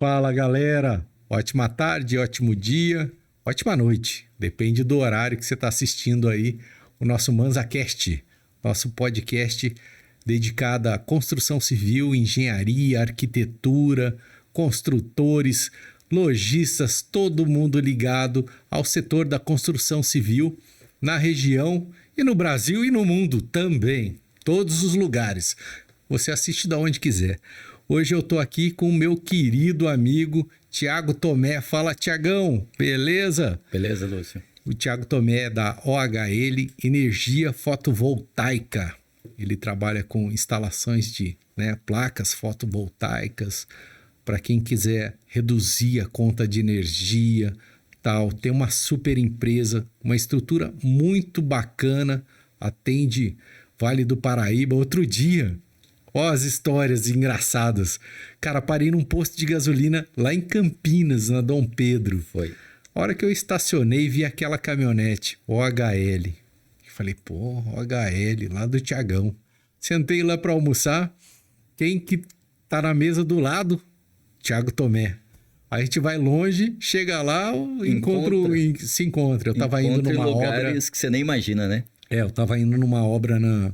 Fala, galera. Ótima tarde, ótimo dia, ótima noite. Depende do horário que você está assistindo aí o nosso MansaCast, nosso podcast dedicado à construção civil, engenharia, arquitetura, construtores, lojistas, todo mundo ligado ao setor da construção civil na região e no Brasil e no mundo também, todos os lugares. Você assiste de onde quiser. Hoje eu tô aqui com o meu querido amigo Thiago Tomé. Fala, Thiagão, beleza? Beleza, Lúcio. O Thiago Tomé é da OHL Energia Fotovoltaica. Ele trabalha com instalações de placas fotovoltaicas para quem quiser reduzir a conta de energia, tal. Tem uma super empresa, uma estrutura muito bacana, atende Vale do Paraíba. Outro dia, ó as histórias engraçadas. Cara, parei num posto de gasolina lá em Campinas, na Dom Pedro. Foi. A hora que eu estacionei, vi aquela caminhonete, OHL. Falei, pô, OHL, lá do Thiagão. Sentei lá para almoçar. Quem que tá na mesa do lado? Thiago Tomé. Aí a gente vai longe, chega lá, se encontra. Eu tava indo numa lugares obra... que você nem imagina, né? Eu tava indo numa obra na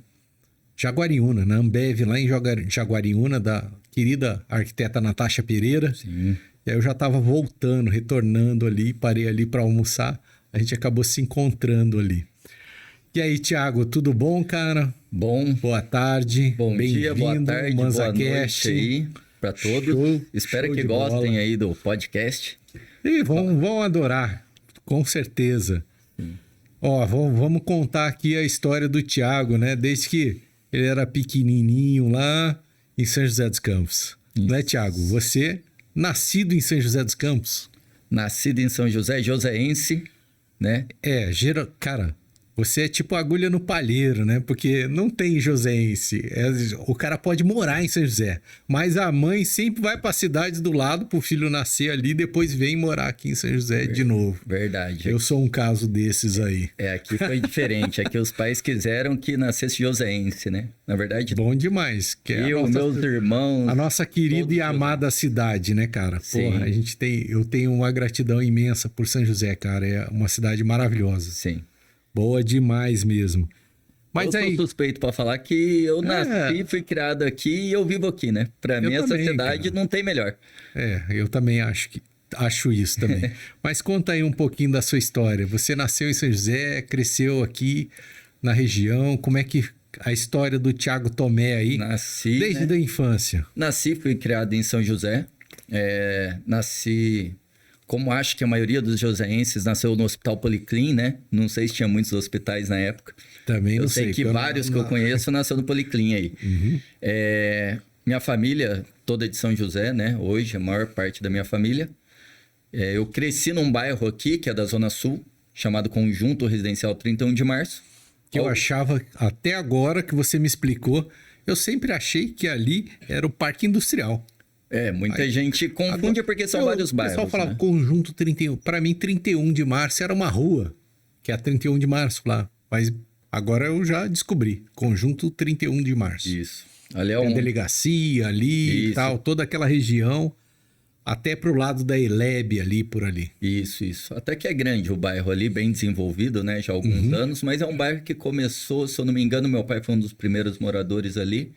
Jaguariúna, na Ambev, lá em Jaguariúna, da querida arquiteta Natasha Pereira. Sim. E aí eu já tava voltando, retornando ali, parei ali para almoçar. A gente acabou se encontrando ali. E aí, Thiago, tudo bom, cara? Bom. Boa tarde. Bom dia, boa tarde, boa noite aí para todos. Espero que gostem aí do podcast. E vão adorar, com certeza. Ó, vamos contar aqui a história do Thiago, né? Desde que ele era pequenininho lá em São José dos Campos. Isso. Não é, Thiago? Você, nascido em São José dos Campos? Nascido em São José, joseense, né? Cara, você é tipo agulha no palheiro, né? Porque não tem joseense. O cara pode morar em São José, mas a mãe sempre vai para a cidade do lado pro filho nascer ali, depois vem morar aqui em São José de novo. Verdade. Eu sou um caso desses aí. Aqui foi diferente. Aqui os pais quiseram que nascesse joseense, né? Na verdade... Bom demais. Que é meus irmãos... A nossa querida e amada cidade, né, cara? Sim. Porra, eu tenho uma gratidão imensa por São José, cara. É uma cidade maravilhosa. Sim. Boa demais mesmo. Mas eu sou suspeito para falar que eu nasci, fui criado aqui e eu vivo aqui, né? Para mim, essa cidade não tem melhor. Eu também acho isso também. Mas conta aí um pouquinho da sua história. Você nasceu em São José, cresceu aqui na região. Como é que a história do Thiago Tomé aí? Nasci, desde a infância. Nasci, fui criado em São José. Nasci... Como acho que a maioria dos joseenses nasceu no Hospital Policlin, né? Não sei se tinha muitos hospitais na época. Também não sei. Eu sei que vários que eu conheço nasceu no Policlin aí. Uhum. Minha família toda é de São José, né? Hoje, a maior parte da minha família. Eu cresci num bairro aqui, que é da Zona Sul, chamado Conjunto Residencial 31 de Março. Que eu achava, até agora que você me explicou, eu sempre achei que ali era o Parque Industrial. Muita gente confunde agora, porque são vários bairros. O pessoal falava, né? Conjunto 31. Para mim, 31 de março era uma rua, que é a 31 de março lá. Mas agora eu já descobri. Conjunto 31 de março. Isso. Ali tem a delegacia ali e tal, toda aquela região, até pro lado da Eleb ali, por ali. Isso. Até que é grande o bairro ali, bem desenvolvido, né? Já há alguns anos. Mas é um bairro que começou, se eu não me engano, meu pai foi um dos primeiros moradores ali.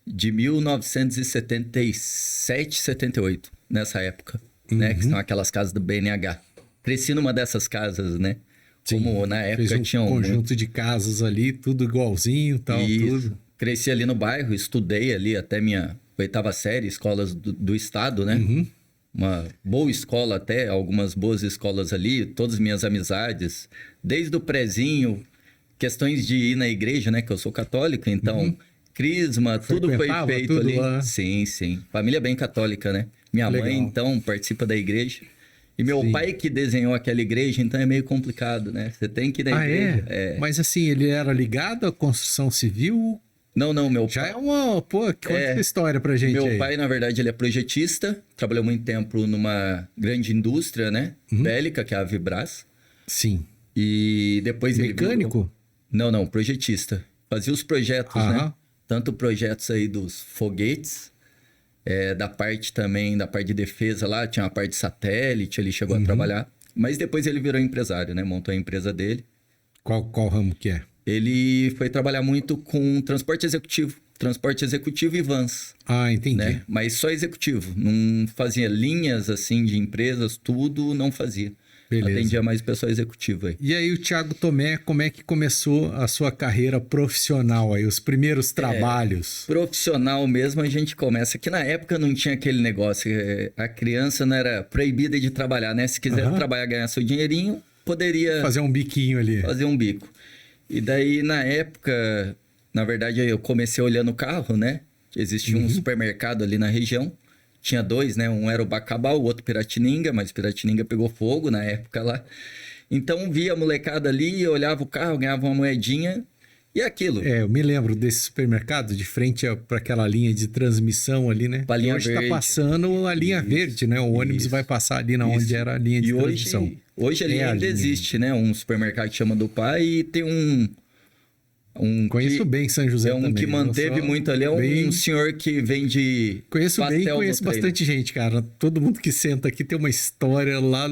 De 1977, 78, nessa época, né? Que são aquelas casas do BNH. Cresci numa dessas casas, né? Sim, como na época tinha um conjunto de casas ali, tudo igualzinho, tal, tudo. Cresci ali no bairro, estudei ali até minha 8ª série, escolas do estado, né? Uma boa escola até, algumas boas escolas ali, todas as minhas amizades, desde o prezinho, questões de ir na igreja, né? Que eu sou católico, então... Crisma, tudo foi feito tudo ali. Lá. Sim. Família bem católica, né? Minha mãe, então, participa da igreja. E meu pai que desenhou aquela igreja, então é meio complicado, né? Você tem que ir na igreja. Mas assim, ele era ligado à construção civil? Não, meu pai... Já é uma... Pô, conta essa história pra gente Meu pai, na verdade, ele é projetista. Trabalhou muito tempo numa grande indústria, né? Bélica, que é a Vibras. Sim. E depois mecânico? Não, projetista. Fazia os projetos, né? Tanto projetos aí dos foguetes, Da parte também, da parte de defesa lá, tinha uma parte de satélite, ele chegou a trabalhar. Mas depois ele virou empresário, né? Montou a empresa dele. Qual ramo que é? Ele foi trabalhar muito com transporte executivo e vans. Ah, entendi. Né? Mas só executivo, não fazia linhas assim de empresas, tudo não fazia. Beleza. Atendia mais pessoal executivo aí. E aí o Thiago Tomé, como é que começou a sua carreira profissional aí, os primeiros trabalhos? Profissional mesmo a gente começa, que na época não tinha aquele negócio, a criança não era proibida de trabalhar, né? Se quiser trabalhar, ganhar seu dinheirinho, poderia... Fazer um biquinho ali. Fazer um bico. E daí, na época, na verdade, eu comecei olhando o carro, né? Existia um supermercado ali na região. Tinha 2, né? Um era o Bacabal, o outro Piratininga, mas Piratininga pegou fogo na época lá. Então, via a molecada ali, olhava o carro, ganhava uma moedinha e aquilo. Eu me lembro desse supermercado de frente para aquela linha de transmissão ali, né? Pra linha hoje verde. está passando a linha verde, né? O ônibus vai passar ali onde era a linha de transmissão. Hoje ali ainda existe, né? Um supermercado que chama do pai e tem Conheço bem São José também. Um que manteve muito ali, um senhor que vende Conheço bem, conheço bastante gente, cara. Todo mundo que senta aqui tem uma história lá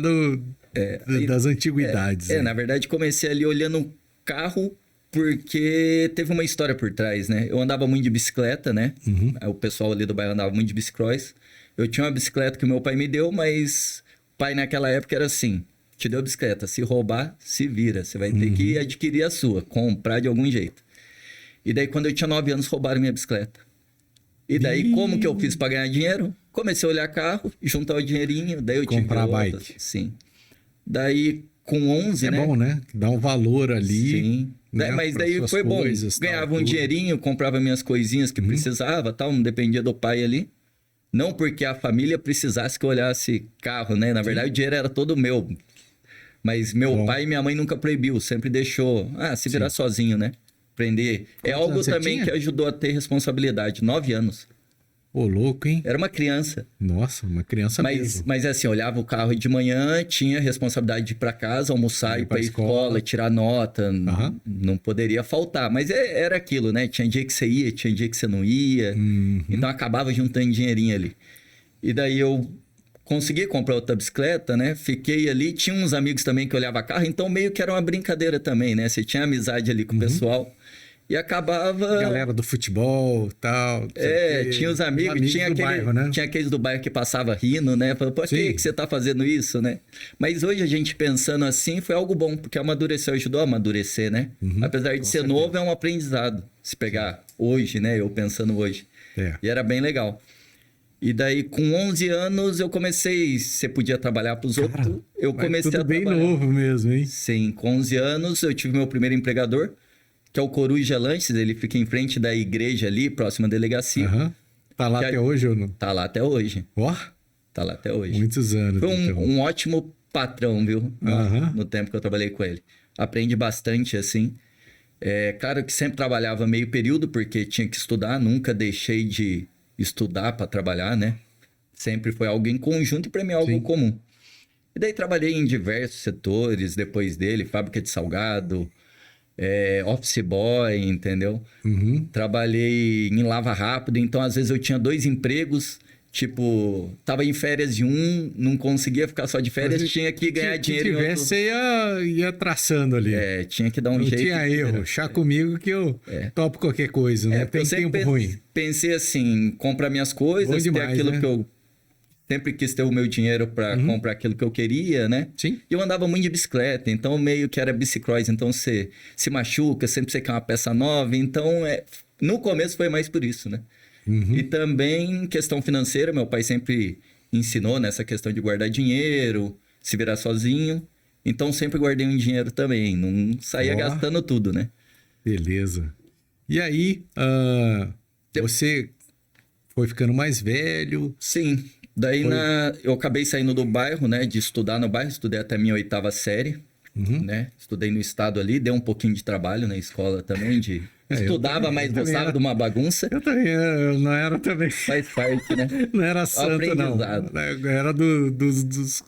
das antiguidades. Na verdade, comecei ali olhando um carro porque teve uma história por trás, né? Eu andava muito de bicicleta, né? O pessoal ali do bairro andava muito de bicicross. Eu tinha uma bicicleta que o meu pai me deu, mas o pai naquela época era assim... Te deu bicicleta, se roubar, se vira. Você vai ter que adquirir a sua, comprar de algum jeito. E daí, quando eu tinha 9 anos, roubaram minha bicicleta. E daí, como que eu fiz para ganhar dinheiro? Comecei a olhar carro, juntar o dinheirinho, daí eu tive comprar bike. Sim. Daí, com 11, né? É bom, né? Dá um valor ali. Sim. Né? Mas daí foi bom. Ganhava um dinheirinho, comprava minhas coisinhas que precisava, tal, não dependia do pai ali. Não porque a família precisasse que eu olhasse carro, né? Na verdade, o dinheiro era todo meu. Mas meu pai e minha mãe nunca proibiu, sempre deixou, se virar sozinho, né? Aprender. É algo também que ajudou a ter responsabilidade. 9 anos. Ô, louco, hein? Era uma criança. Nossa, uma criança mesmo. Mas assim, olhava o carro de manhã, tinha responsabilidade de ir para casa, almoçar, ir para escola, tirar nota. Não poderia faltar. Mas era aquilo, né? Tinha dia que você ia, tinha dia que você não ia. Então acabava juntando dinheirinho ali. E daí eu consegui comprar outra bicicleta, né? Fiquei ali, tinha uns amigos também que olhavam carro, então meio que era uma brincadeira também, né? Você tinha amizade ali com o pessoal e acabava... Galera do futebol e tal. Tinha os amigos tinha bairro, né? Tinha aqueles do bairro que passava rindo, né? Falando, por que você tá fazendo isso, né? Mas hoje a gente pensando assim, foi algo bom, porque amadureceu, ajudou a amadurecer, né? Apesar de ser novo, é um aprendizado. Se pegar hoje, né? Eu pensando hoje. E era bem legal. E daí, com 11 anos, eu comecei... Você podia trabalhar para os outros. Eu comecei a trabalhar. Bem novo mesmo, hein? Sim, com 11 anos, eu tive meu primeiro empregador, que é o Coruja Lanches. Ele fica em frente da igreja ali, próxima à delegacia. Tá lá até hoje ou não? Tá lá até hoje. Tá lá até hoje. Muitos anos. Foi um ótimo patrão, viu? No tempo que eu trabalhei com ele. Aprendi bastante, assim. Claro que sempre trabalhava meio período, porque tinha que estudar. Nunca deixei de... estudar para trabalhar, né? Sempre foi algo em conjunto e para mim algo comum. E daí trabalhei em diversos setores depois dele, fábrica de salgado, office boy, entendeu? Trabalhei em lava rápido, então às vezes eu tinha 2 empregos, tipo, tava em férias de um, não conseguia ficar só de férias, tinha que ganhar dinheiro em outro. Você ia traçando ali. Tinha que dar um jeito. Não tinha erro, chá comigo que eu topo qualquer coisa, não tem tempo ruim. Pensei assim, comprar minhas coisas, ter aquilo que eu sempre quis ter o meu dinheiro para comprar aquilo que eu queria, né? Sim. E eu andava muito de bicicleta, então meio que era bicicross, então você se machuca, sempre você quer uma peça nova, então no começo foi mais por isso, né? E também questão financeira, meu pai sempre ensinou nessa questão de guardar dinheiro, se virar sozinho, então sempre guardei um dinheiro também, não saía gastando tudo, né? Beleza. E aí, você foi ficando mais velho? Sim. Daí eu acabei saindo do bairro, né? De estudar no bairro. Estudei até a minha 8ª série, né? Estudei no estado ali. Dei um pouquinho de trabalho na escola também. Estudava, mas gostava de uma bagunça. Eu também. Eu não era também. Faz parte, né? Não era santo, não. Eu era dos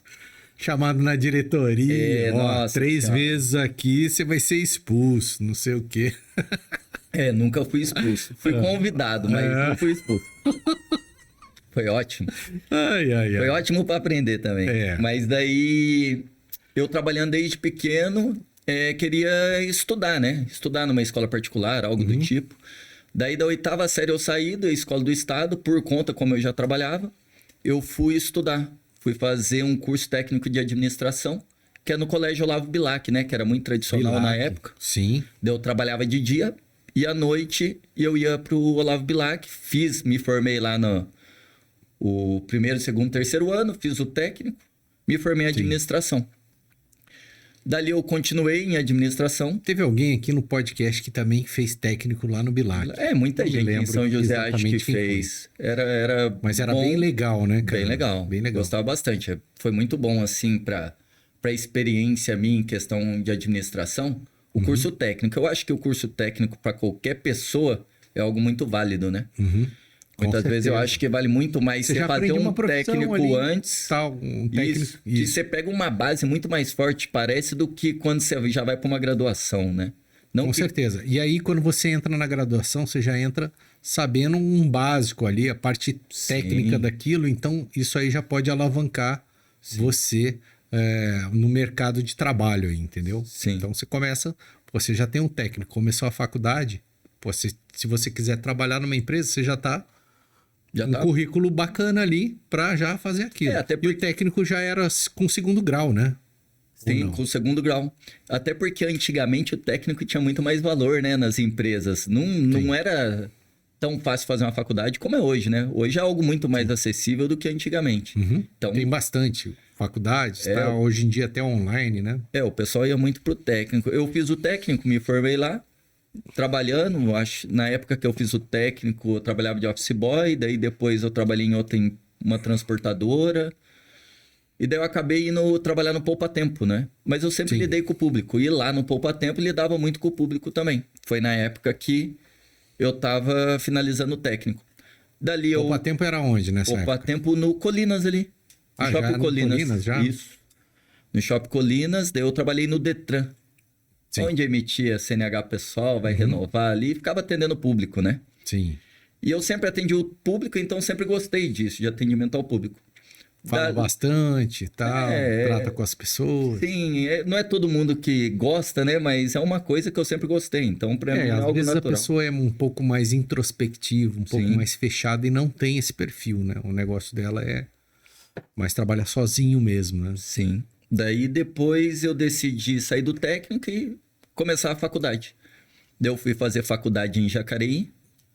chamados na diretoria. Nossa, 3 vezes aqui você vai ser expulso. Não sei o quê. Nunca fui expulso. Fui convidado, mas não fui expulso. Foi ótimo. Foi ótimo para aprender também. Mas daí, eu trabalhando desde pequeno, queria estudar, né? Estudar numa escola particular, algo do tipo. Daí, da 8ª série, eu saí da escola do estado, por conta, como eu já trabalhava, eu fui estudar. Fui fazer um curso técnico de administração, que é no Colégio Olavo Bilac, né? Que era muito tradicional na época. Sim. Daí eu trabalhava de dia e à noite eu ia pro Olavo Bilac. Me formei lá no primeiro, segundo, terceiro ano, fiz o técnico, me formei em administração. Dali eu continuei em administração. Teve alguém aqui no podcast que também fez técnico lá no Bilac. Muita gente em São José acho que fez. Mas era bom, bem legal, né, cara? Bem legal. Gostava bastante. Foi muito bom, assim, para experiência minha em questão de administração. O curso técnico. Eu acho que o curso técnico para qualquer pessoa é algo muito válido, né? Muitas vezes eu acho que vale muito mais você fazer um técnico ali, antes. E você pega uma base muito mais forte, parece, do que quando você já vai para uma graduação, né? Com certeza. E aí, quando você entra na graduação, você já entra sabendo um básico ali, a parte técnica daquilo. Então, isso aí já pode alavancar você no mercado de trabalho aí, entendeu? Sim. Então, você já tem um técnico, começou a faculdade, se você quiser trabalhar numa empresa, você já está currículo bacana ali para já fazer aquilo. E o técnico já era com 2º grau, né? Sim, com 2º grau. Até porque antigamente o técnico tinha muito mais valor, né, nas empresas. Não era tão fácil fazer uma faculdade como é hoje, né? Hoje é algo muito mais acessível do que antigamente. Então, tem bastante faculdades, hoje em dia até online, né? O pessoal ia muito pro técnico. Eu fiz o técnico, me formei lá, trabalhando, na época que eu fiz o técnico, eu trabalhava de office boy, daí depois eu trabalhei em uma transportadora, e daí eu acabei indo trabalhar no Poupa Tempo, né? Mas eu sempre lidei com o público, e lá no Poupa Tempo lidava muito com o público também. Foi na época que eu tava finalizando o técnico. Poupa Tempo era onde nessa época? Poupa Tempo no Colinas ali. No Shopping Colinas. Já? Isso. No Shopping Colinas, daí eu trabalhei no Detran. Onde emitia CNH pessoal, vai renovar ali, ficava atendendo o público, né? Sim. E eu sempre atendi o público, então sempre gostei disso, de atendimento ao público. Fala bastante, tal, trata com as pessoas. Sim, não é todo mundo que gosta, né? Mas é uma coisa que eu sempre gostei, então para mim é algo às vezes natural. A pessoa é um pouco mais introspectiva, um pouco mais fechada e não tem esse perfil, né? O negócio dela é mais trabalhar sozinho mesmo, né? Sim. Daí depois eu decidi sair do técnico e começar a faculdade. Daí eu fui fazer faculdade em Jacareí.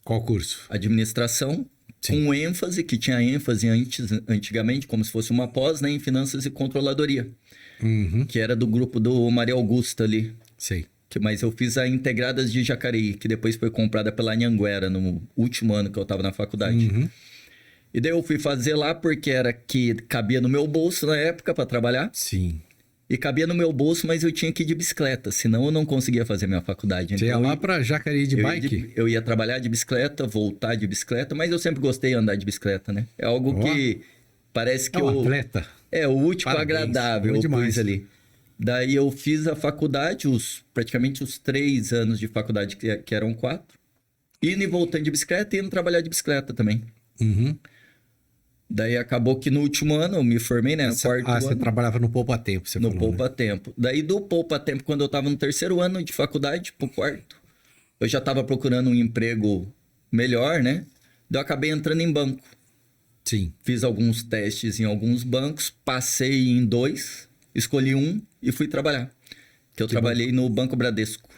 Qual curso? Administração, com ênfase, que tinha ênfase antigamente, como se fosse uma pós, né, em Finanças e Controladoria. Que era do grupo do Maria Augusta ali. Sei. Mas eu fiz a Integradas de Jacareí, que depois foi comprada pela Anhanguera no último ano que eu estava na faculdade. E daí eu fui fazer lá porque era que cabia no meu bolso na época para trabalhar. Sim. E cabia no meu bolso, mas eu tinha que ir de bicicleta, senão eu não conseguia fazer minha faculdade. Você ia lá para Jacareí de bike? Eu ia trabalhar de bicicleta, voltar de bicicleta, mas eu sempre gostei de andar de bicicleta, né? É algo que parece que um atleta. É o último agradável, eu pus ali. Daí eu fiz a faculdade, praticamente os 3 anos de faculdade, que eram 4. Indo e voltando de bicicleta e indo trabalhar de bicicleta também. Daí acabou que no último ano eu me formei, né? Você trabalhava no Poupa Tempo, você falou, no Poupa Tempo. Daí do Poupa Tempo, quando eu tava no 3º ano de faculdade, pro 4º, eu já tava procurando um emprego melhor, né? Daí eu acabei entrando em banco. Sim. Fiz alguns testes em alguns bancos, passei em 2, escolhi um e fui trabalhar. Que eu trabalhei no Banco Bradesco.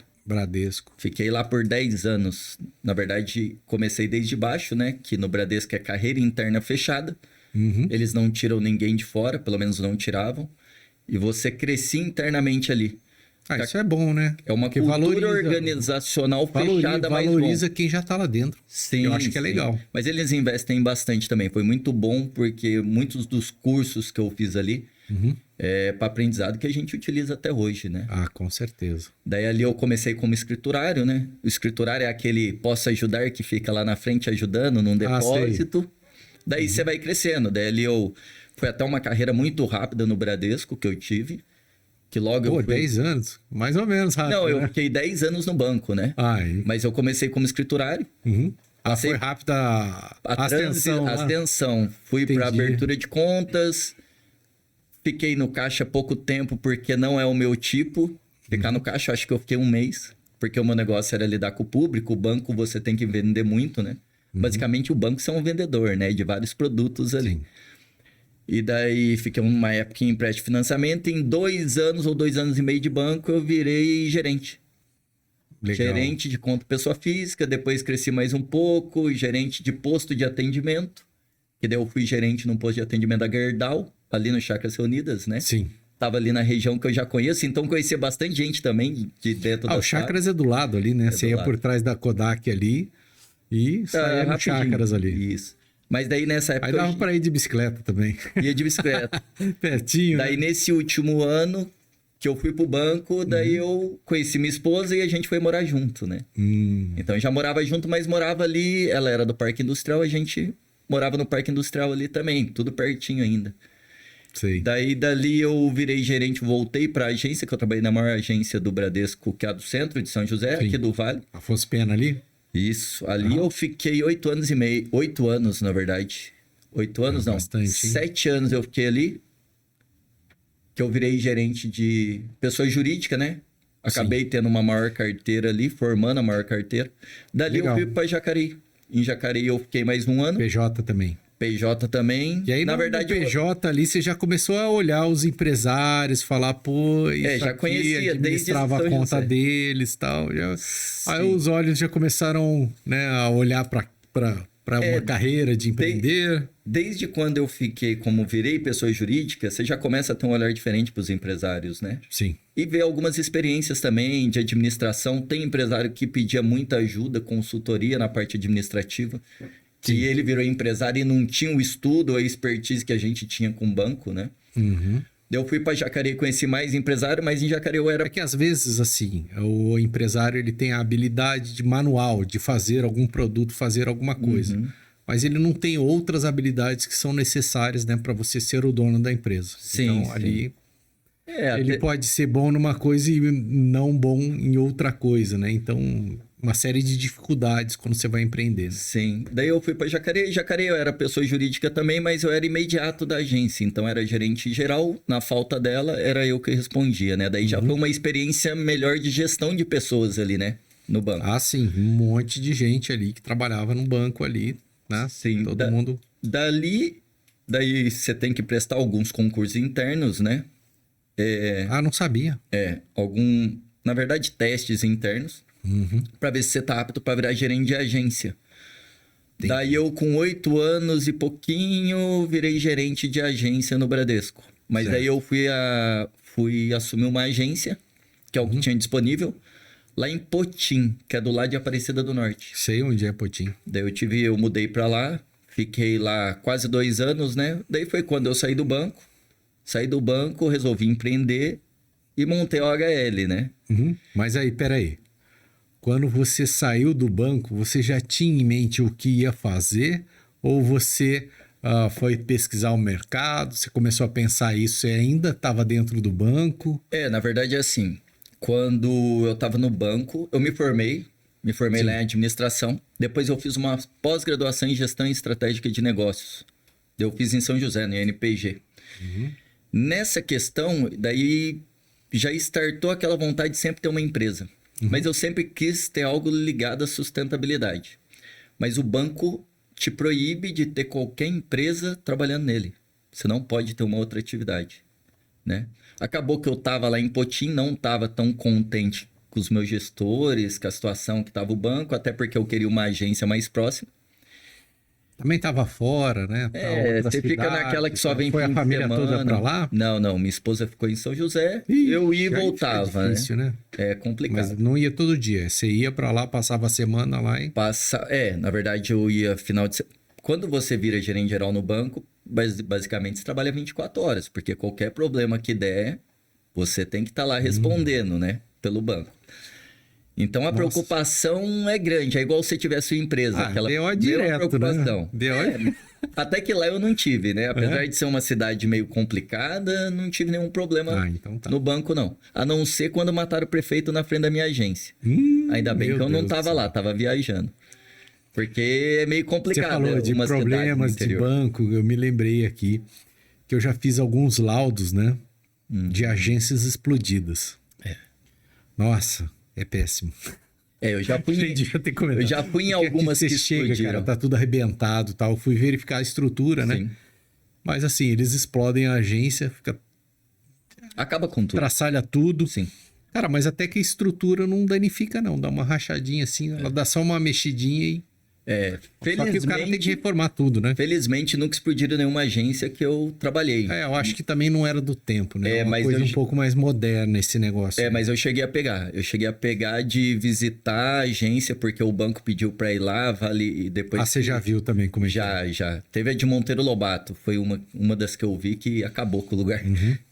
Fiquei lá por 10 anos. Na verdade, comecei desde baixo, né? Que no Bradesco é carreira interna fechada. Eles não tiram ninguém de fora, pelo menos não tiravam. E você crescia internamente ali. Isso é bom, né? É uma cultura organizacional fechada, mas valoriza quem já tá lá dentro. Sim, eu acho que é legal. Mas eles investem bastante também. Foi muito bom, porque muitos dos cursos que eu fiz ali é para aprendizado que a gente utiliza até hoje, né? Com certeza. Daí ali eu comecei como escriturário, né? O escriturário é aquele posso ajudar que fica lá na frente ajudando num depósito. Daí você vai crescendo. Daí ali foi até uma carreira muito rápida no Bradesco que eu tive. Que logo eu fui... 10 anos? Mais ou menos rápido, Não, eu né? fiquei 10 anos no banco, né? Mas eu comecei como escriturário. Foi rápida a ascensão. Fui para abertura de contas, fiquei no caixa pouco tempo porque não é o meu tipo. Ficar no caixa, acho que eu fiquei um mês, porque o meu negócio era lidar com o público. O banco você tem que vender muito, né? Basicamente o banco você é um vendedor, né? De vários produtos ali. Sim. E daí fiquei uma época em empréstimo de financiamento. Em 2 anos ou 2 anos e meio de banco eu virei gerente. Legal. Gerente de conta pessoa física, depois cresci mais um pouco, gerente de posto de atendimento, que daí eu fui gerente num posto de atendimento da Gerdau, ali no Chacras Reunidas, né? Sim. Tava ali na região que eu já conheço, então conhecia bastante gente também de dentro da o Chacras é do lado ali, né? Você ia por trás da Kodak ali e saía no Chacras ali. Isso. Mas daí nessa época... Aí dava pra ir de bicicleta também. Ia de bicicleta. Pertinho, daí né? nesse último ano que eu fui pro banco, daí eu conheci minha esposa e a gente foi morar junto, né? Então já morava junto, mas morava ali... Ela era do Parque Industrial, a gente morava no Parque Industrial ali também, tudo pertinho ainda. Sei. Daí dali eu virei gerente, voltei pra agência, que eu trabalhei na maior agência do Bradesco, que é a do centro de São José, aqui do Vale. Afonso Pena ali? Isso, ali eu fiquei 8 anos e meio, 8 anos na verdade, 8 anos não, bastante, 7 anos eu fiquei ali, que eu virei gerente de pessoa jurídica, né? Acabei tendo uma maior carteira ali, formando a maior carteira. Dali eu fui pra Jacareí, em Jacareí eu fiquei mais 1 ano. PJ também. PJ também. E aí, na verdade, PJ ali, você já começou a olhar os empresários, falar, pô, isso já aqui, conhecia, administrava a conta deles e tal. Aí os olhos já começaram, né, a olhar para uma carreira de empreender. Desde quando eu virei pessoa jurídica, você já começa a ter um olhar diferente para os empresários, né? Sim. E ver algumas experiências também de administração. Tem empresário que pedia muita ajuda, consultoria na parte administrativa. Que ele virou empresário e não tinha o estudo, a expertise que a gente tinha com o banco, né? Eu fui para Jacareí, conheci mais empresário, mas em Jacareí eu era... É que às vezes, assim, o empresário ele tem a habilidade de manual, de fazer algum produto, fazer alguma coisa. Mas ele não tem outras habilidades que são necessárias, né, para você ser o dono da empresa. Então, ali... ele pode ser bom numa coisa e não bom em outra coisa, né? Então... uma série de dificuldades quando você vai empreender. Né? Sim. Daí eu fui para Jacareí. Jacareí eu era pessoa jurídica também, mas eu era imediato da agência. Então era gerente geral. Na falta dela, era eu que respondia, né? Daí já foi uma experiência melhor de gestão de pessoas ali, né? No banco. Ah, sim. Um monte de gente ali que trabalhava no banco ali, né? Sim. Todo mundo... Daí você tem que prestar alguns concursos internos, né? não sabia. Na verdade, testes internos. Para ver se você tá apto para virar gerente de agência. Entendi. Daí eu, com 8 anos e pouquinho, virei gerente de agência no Bradesco. Mas daí eu fui assumir uma agência, que é o que tinha disponível, lá em Potim, que é do lado de Aparecida do Norte. Sei onde é Potim. Daí eu mudei para lá, fiquei lá quase 2 anos, né? Daí foi quando eu saí do banco. Saí do banco, resolvi empreender e montei o HL, né? Mas aí, peraí. Quando você saiu do banco, você já tinha em mente o que ia fazer? Ou você foi pesquisar o mercado? Você começou a pensar isso e ainda estava dentro do banco? Na verdade é assim. Quando eu estava no banco, eu me formei lá em administração. Depois eu fiz uma pós-graduação em gestão estratégica de negócios. Eu fiz em São José, no INPG. Nessa questão, daí já startou aquela vontade de sempre ter uma empresa. Mas eu sempre quis ter algo ligado à sustentabilidade. Mas o banco te proíbe de ter qualquer empresa trabalhando nele. Você não pode ter uma outra atividade, né? Acabou que eu estava lá em Potim, não estava tão contente com os meus gestores, com a situação que estava o banco, até porque eu queria uma agência mais próxima. Também estava fora, né? Você fica naquela que só vem foi a família toda para lá? Não. Minha esposa ficou em São José. Eu ia e voltava, é difícil, né? É complicado. Mas não ia todo dia. Você ia para lá, passava a semana lá e... Na verdade eu ia final de semana. Quando você vira gerente geral no banco, basicamente você trabalha 24 horas. Porque qualquer problema que der, você tem que estar lá respondendo, né? Pelo banco. Então a preocupação é grande, é igual se tivesse uma empresa. Aquela DO direto, preocupação. Né? Até que lá eu não tive, né? Apesar de ser uma cidade meio complicada, não tive nenhum problema no banco, não. A não ser quando mataram o prefeito na frente da minha agência. Ainda bem que eu não estava lá, estava viajando. Porque é meio Você complicado. falou de umas cidades no problemas de interior. banco, eu me lembrei aqui que eu já fiz alguns laudos, né? De agências explodidas. Nossa, é péssimo. Eu já fui, Nem devia ter comentado. eu já fui em Porque aqui algumas você que chega, explodiram. cara, tá tudo arrebentado e tal. Eu fui verificar a estrutura, né? Sim. Mas assim, eles explodem a agência, fica Acaba com tudo. traçalha tudo. Sim. Cara, mas até que a estrutura não danifica, não. Dá uma rachadinha assim, ela dá só uma mexidinha e... Só que o cara tem que reformar tudo, né? Felizmente, nunca explodiram nenhuma agência que eu trabalhei. Eu acho que também não era do tempo, né? Uma mas coisa eu- um pouco mais moderna esse negócio. né? Mas eu cheguei a pegar. Eu cheguei a pegar de visitar a agência, porque o banco pediu pra ir lá, vale, e depois... Ah, você já viu também como é que é? Já. Teve a de Monteiro Lobato, foi uma das que eu vi que acabou com o lugar.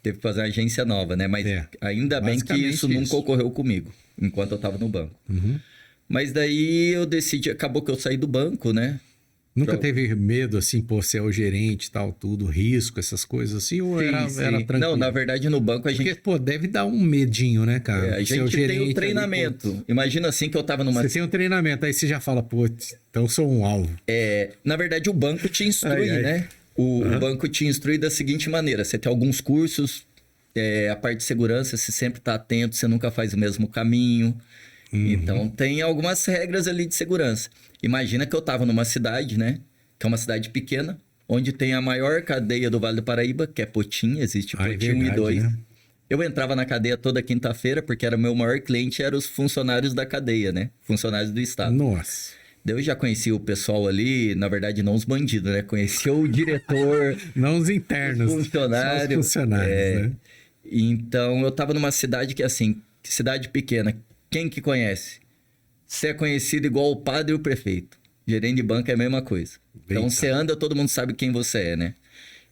Teve que fazer uma agência nova, né? Mas É. ainda bem que Basicamente isso nunca isso. ocorreu comigo, enquanto eu tava no banco. Mas daí eu decidi, acabou que eu saí do banco, né? Nunca teve medo, assim, pô, ser o gerente e tal, tudo, risco, essas coisas assim, ou era tranquilo? Não, na verdade no banco a gente... Porque, pô, deve dar um medinho, né, cara? a Ser o gente tem o gerente ali, treinamento. pô. Imagina assim que eu tava numa... Você tem um treinamento, aí você já fala, pô, então eu sou um alvo. Na verdade, o banco te instrui, Ai, ai. né? O banco te instrui da seguinte maneira: você tem alguns cursos, a parte de segurança, você sempre está atento, você nunca faz o mesmo caminho. Então, tem algumas regras ali de segurança. Imagina que eu estava numa cidade, né? Que é uma cidade pequena, onde tem a maior cadeia do Vale do Paraíba, que é Potim, existe Ah, é Potim 1 e verdade, 2. né? Eu entrava na cadeia toda quinta-feira, porque era meu maior cliente, eram os funcionários da cadeia, né? Funcionários do Estado. Nossa. Daí eu já conhecia o pessoal ali, na verdade não os bandidos, né? Conhecia o diretor, Não os internos, funcionário. só os funcionários, né? Então eu tava numa cidade que assim, cidade pequena, quem que conhece? Você é conhecido igual o padre e o prefeito. Gerente de banco é a mesma coisa. Então Eita. você anda, todo mundo sabe quem você é, né?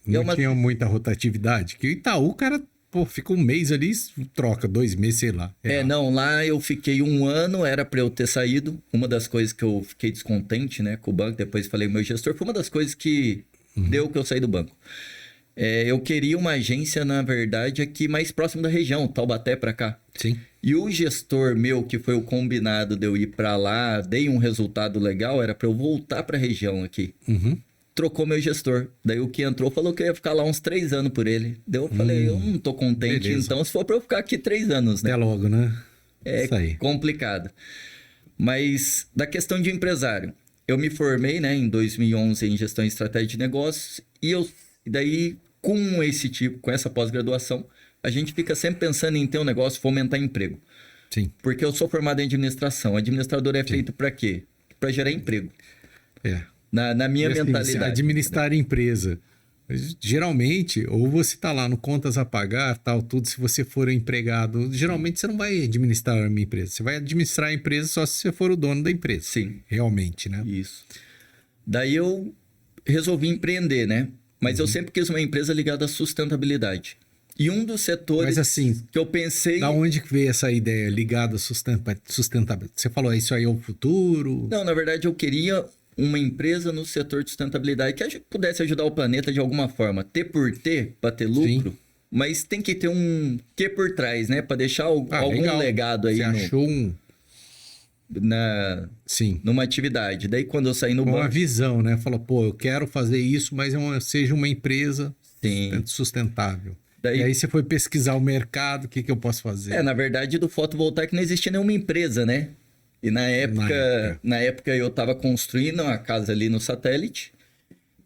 E Não tinha muita rotatividade. Que o Itaú, o cara, pô, fica um mês ali, troca 2 meses, sei lá. Não, lá eu fiquei 1 ano, era pra eu ter saído. Uma das coisas que eu fiquei descontente, né, com o banco, depois falei com o meu gestor, foi uma das coisas que deu que eu saí do banco. Eu queria uma agência, na verdade, aqui mais próximo da região, Taubaté pra cá. Sim. E o gestor meu, que foi o combinado de eu ir pra lá, dei um resultado legal, era pra eu voltar pra região aqui. Trocou meu gestor. Daí o que entrou falou que eu ia ficar lá uns 3 anos por ele. Daí eu falei, eu não tô contente, beleza. então se for pra eu ficar aqui 3 anos, né? Até logo, né? É Isso aí. complicado. Mas da questão de empresário, eu me formei, né, em 2011 em gestão e estratégia de negócios e daí com essa pós-graduação, a gente fica sempre pensando em ter um negócio, fomentar emprego. Sim. Porque eu sou formado em administração. Administrador é feito para quê? Para gerar emprego. É. Na minha E, assim, mentalidade. administrar empresa. Geralmente, ou você está lá no contas a pagar, tal, tudo, se você for empregado, geralmente você não vai administrar uma empresa. Você vai administrar a empresa só se você for o dono da empresa. Sim. Realmente, né? Isso. Daí eu resolvi empreender, né? Mas eu sempre quis uma empresa ligada à sustentabilidade. E um dos setores Mas assim, que eu pensei... da onde que veio essa ideia ligada à sustentabilidade? Você falou, isso aí é o futuro? Não, na verdade eu queria uma empresa no setor de sustentabilidade que pudesse ajudar o planeta de alguma forma. Ter por ter, para ter lucro, Sim. mas tem que ter um quê por trás, né? Para deixar algum legal. legado aí Você achou Sim. numa atividade. Daí quando eu saí no Uma banco... visão, né? Falou, pô, eu quero fazer isso, mas seja uma empresa Sim. sustentável. Daí- E aí você foi pesquisar o mercado, o que eu posso fazer? na verdade, do fotovoltaico não existia nenhuma empresa, né? E na época eu estava construindo uma casa ali no satélite.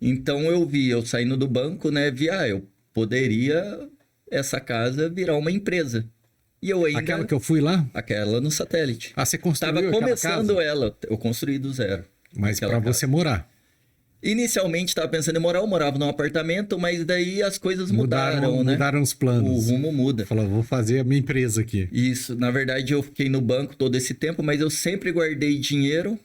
Então eu saindo do banco, né? Eu poderia essa casa virar uma empresa. E eu ainda... Aquela que eu fui lá? Aquela no satélite. Ah, você construiu Tava aquela começando casa? ela, eu construí do zero. Mas aquela para casa. você morar. Inicialmente estava pensando em morar, eu morava num apartamento, mas daí as coisas mudaram, né? Mudaram os planos. O rumo muda. Falou, vou fazer a minha empresa aqui. Isso, na verdade eu fiquei no banco todo esse tempo, mas eu sempre guardei dinheiro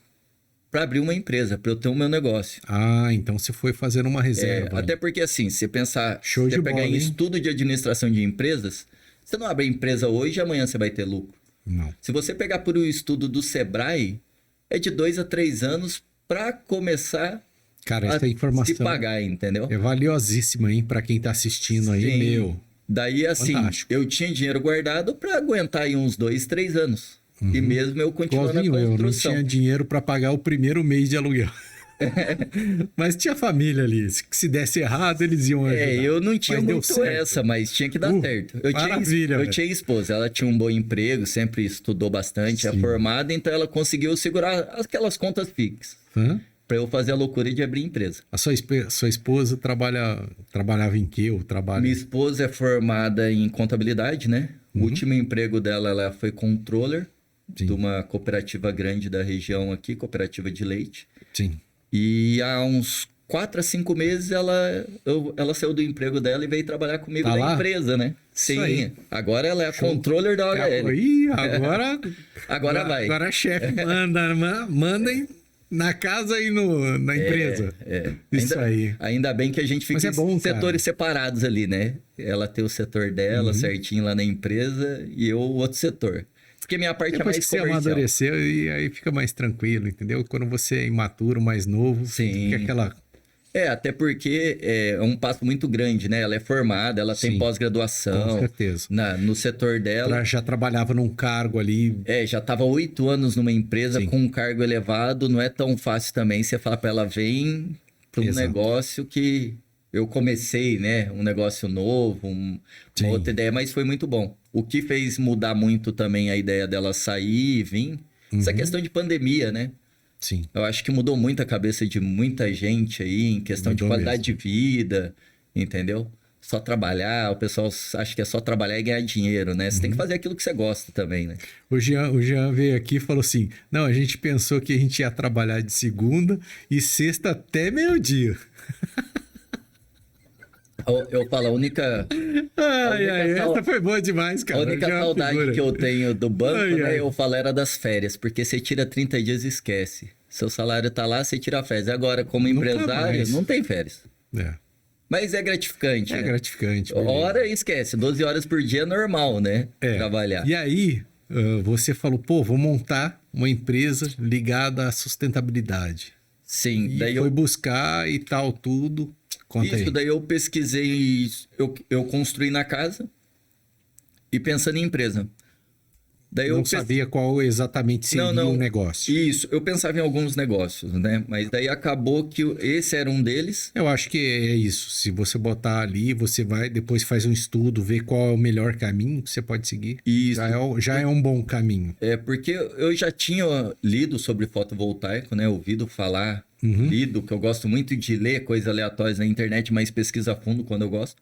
para abrir uma empresa, para eu ter o meu negócio. Ah, então você foi fazendo uma reserva. Até porque assim, se você pensar, Show se de você pegar bola, em hein? estudo de administração de empresas, você não abre a empresa hoje e amanhã você vai ter lucro. Não. Se você pegar por um estudo do Sebrae, é de 2 a 3 anos para começar Cara, a essa informação se pagar, entendeu? é valiosíssima, hein? Para quem tá assistindo aí, Sim. meu. Daí, assim, Fantástico. eu tinha dinheiro guardado para aguentar aí uns 2, 3 anos. E mesmo eu continuando na Igualzinho eu, não construção. tinha dinheiro para pagar o primeiro mês de aluguel. Mas tinha família ali. Se desse errado, eles iam ajudar. Eu não tinha Mas deu muito certo. essa, mas tinha que dar certo. Maravilha, eu velho. tinha esposa, ela tinha um bom emprego, sempre estudou bastante, é Sim. formada, então ela conseguiu segurar aquelas contas fixas Hã? para eu fazer a loucura de abrir empresa. A sua esposa trabalhava em quê? Ou trabalha... Minha esposa é formada em contabilidade, né? O último emprego dela, ela foi controller Sim. de uma cooperativa grande da região aqui, cooperativa de leite. Sim. E há uns 4 a 5 meses ela saiu do emprego dela e veio trabalhar comigo Tá na lá? empresa, né? Isso Sim. aí. Agora ela é a controller da OHL. Ih, agora... Agora vai. Agora a chefe mandem na casa e na empresa. Isso aí. Ainda bem que a gente fica Mas é bom, em setores cara. separados ali, né? Ela tem o setor dela certinho lá na empresa e eu o outro setor. Porque minha parte Depois é que mais você comercial. amadureceu, e aí fica mais tranquilo, entendeu? Quando você é imaturo, mais novo, Sim. fica aquela... Até porque é um passo muito grande, né? Ela é formada, ela tem Sim, pós-graduação. com certeza. No setor dela. Ela já trabalhava num cargo ali. Já estava 8 anos numa empresa Sim. com um cargo elevado. Não é tão fácil também você falar para ela, vem para um Exato. negócio que eu comecei, né? Um negócio novo, uma Sim. outra ideia, mas foi muito bom. O que fez mudar muito também a ideia dela sair e vir, essa questão de pandemia, né? Sim. Eu acho que mudou muito a cabeça de muita gente aí em questão de Mudou qualidade mesmo. de vida, entendeu? Só trabalhar, o pessoal acha que é só trabalhar e ganhar dinheiro, né? Você tem que fazer aquilo que você gosta também, né? O Jean veio aqui e falou assim, não, a gente pensou que a gente ia trabalhar de segunda e sexta até meio-dia. Eu falo, a única Essa foi boa demais, cara. A única Já é uma saudade figura. que eu tenho do banco, Ai, né? ai. Eu falo, era das férias, porque você tira 30 dias e esquece. Seu salário tá lá, você tira férias. Agora, como Nunca empresário, mais. não tem férias. É, Mas é gratificante, é né? gratificante. beleza. Hora esquece, 12 horas por dia é normal, né? É. Trabalhar. E aí, você falou, pô, vou montar uma empresa ligada à sustentabilidade. Sim, E daí foi buscar e tal, tudo. Conta Isso, aí. daí eu pesquisei, eu construí na casa e pensando em empresa. Daí eu Não sabia qual exatamente seria o negócio. Isso, eu pensava em alguns negócios, né? Mas daí acabou que esse era um deles. Eu acho que é isso. Se você botar ali, você vai, depois faz um estudo, vê qual é o melhor caminho que você pode seguir. Isso. Já é um bom caminho. Porque eu já tinha lido sobre fotovoltaico, né? Ouvido falar, Uhum. lido, que eu gosto muito de ler coisas aleatórias na internet, mas pesquisa a fundo quando eu gosto.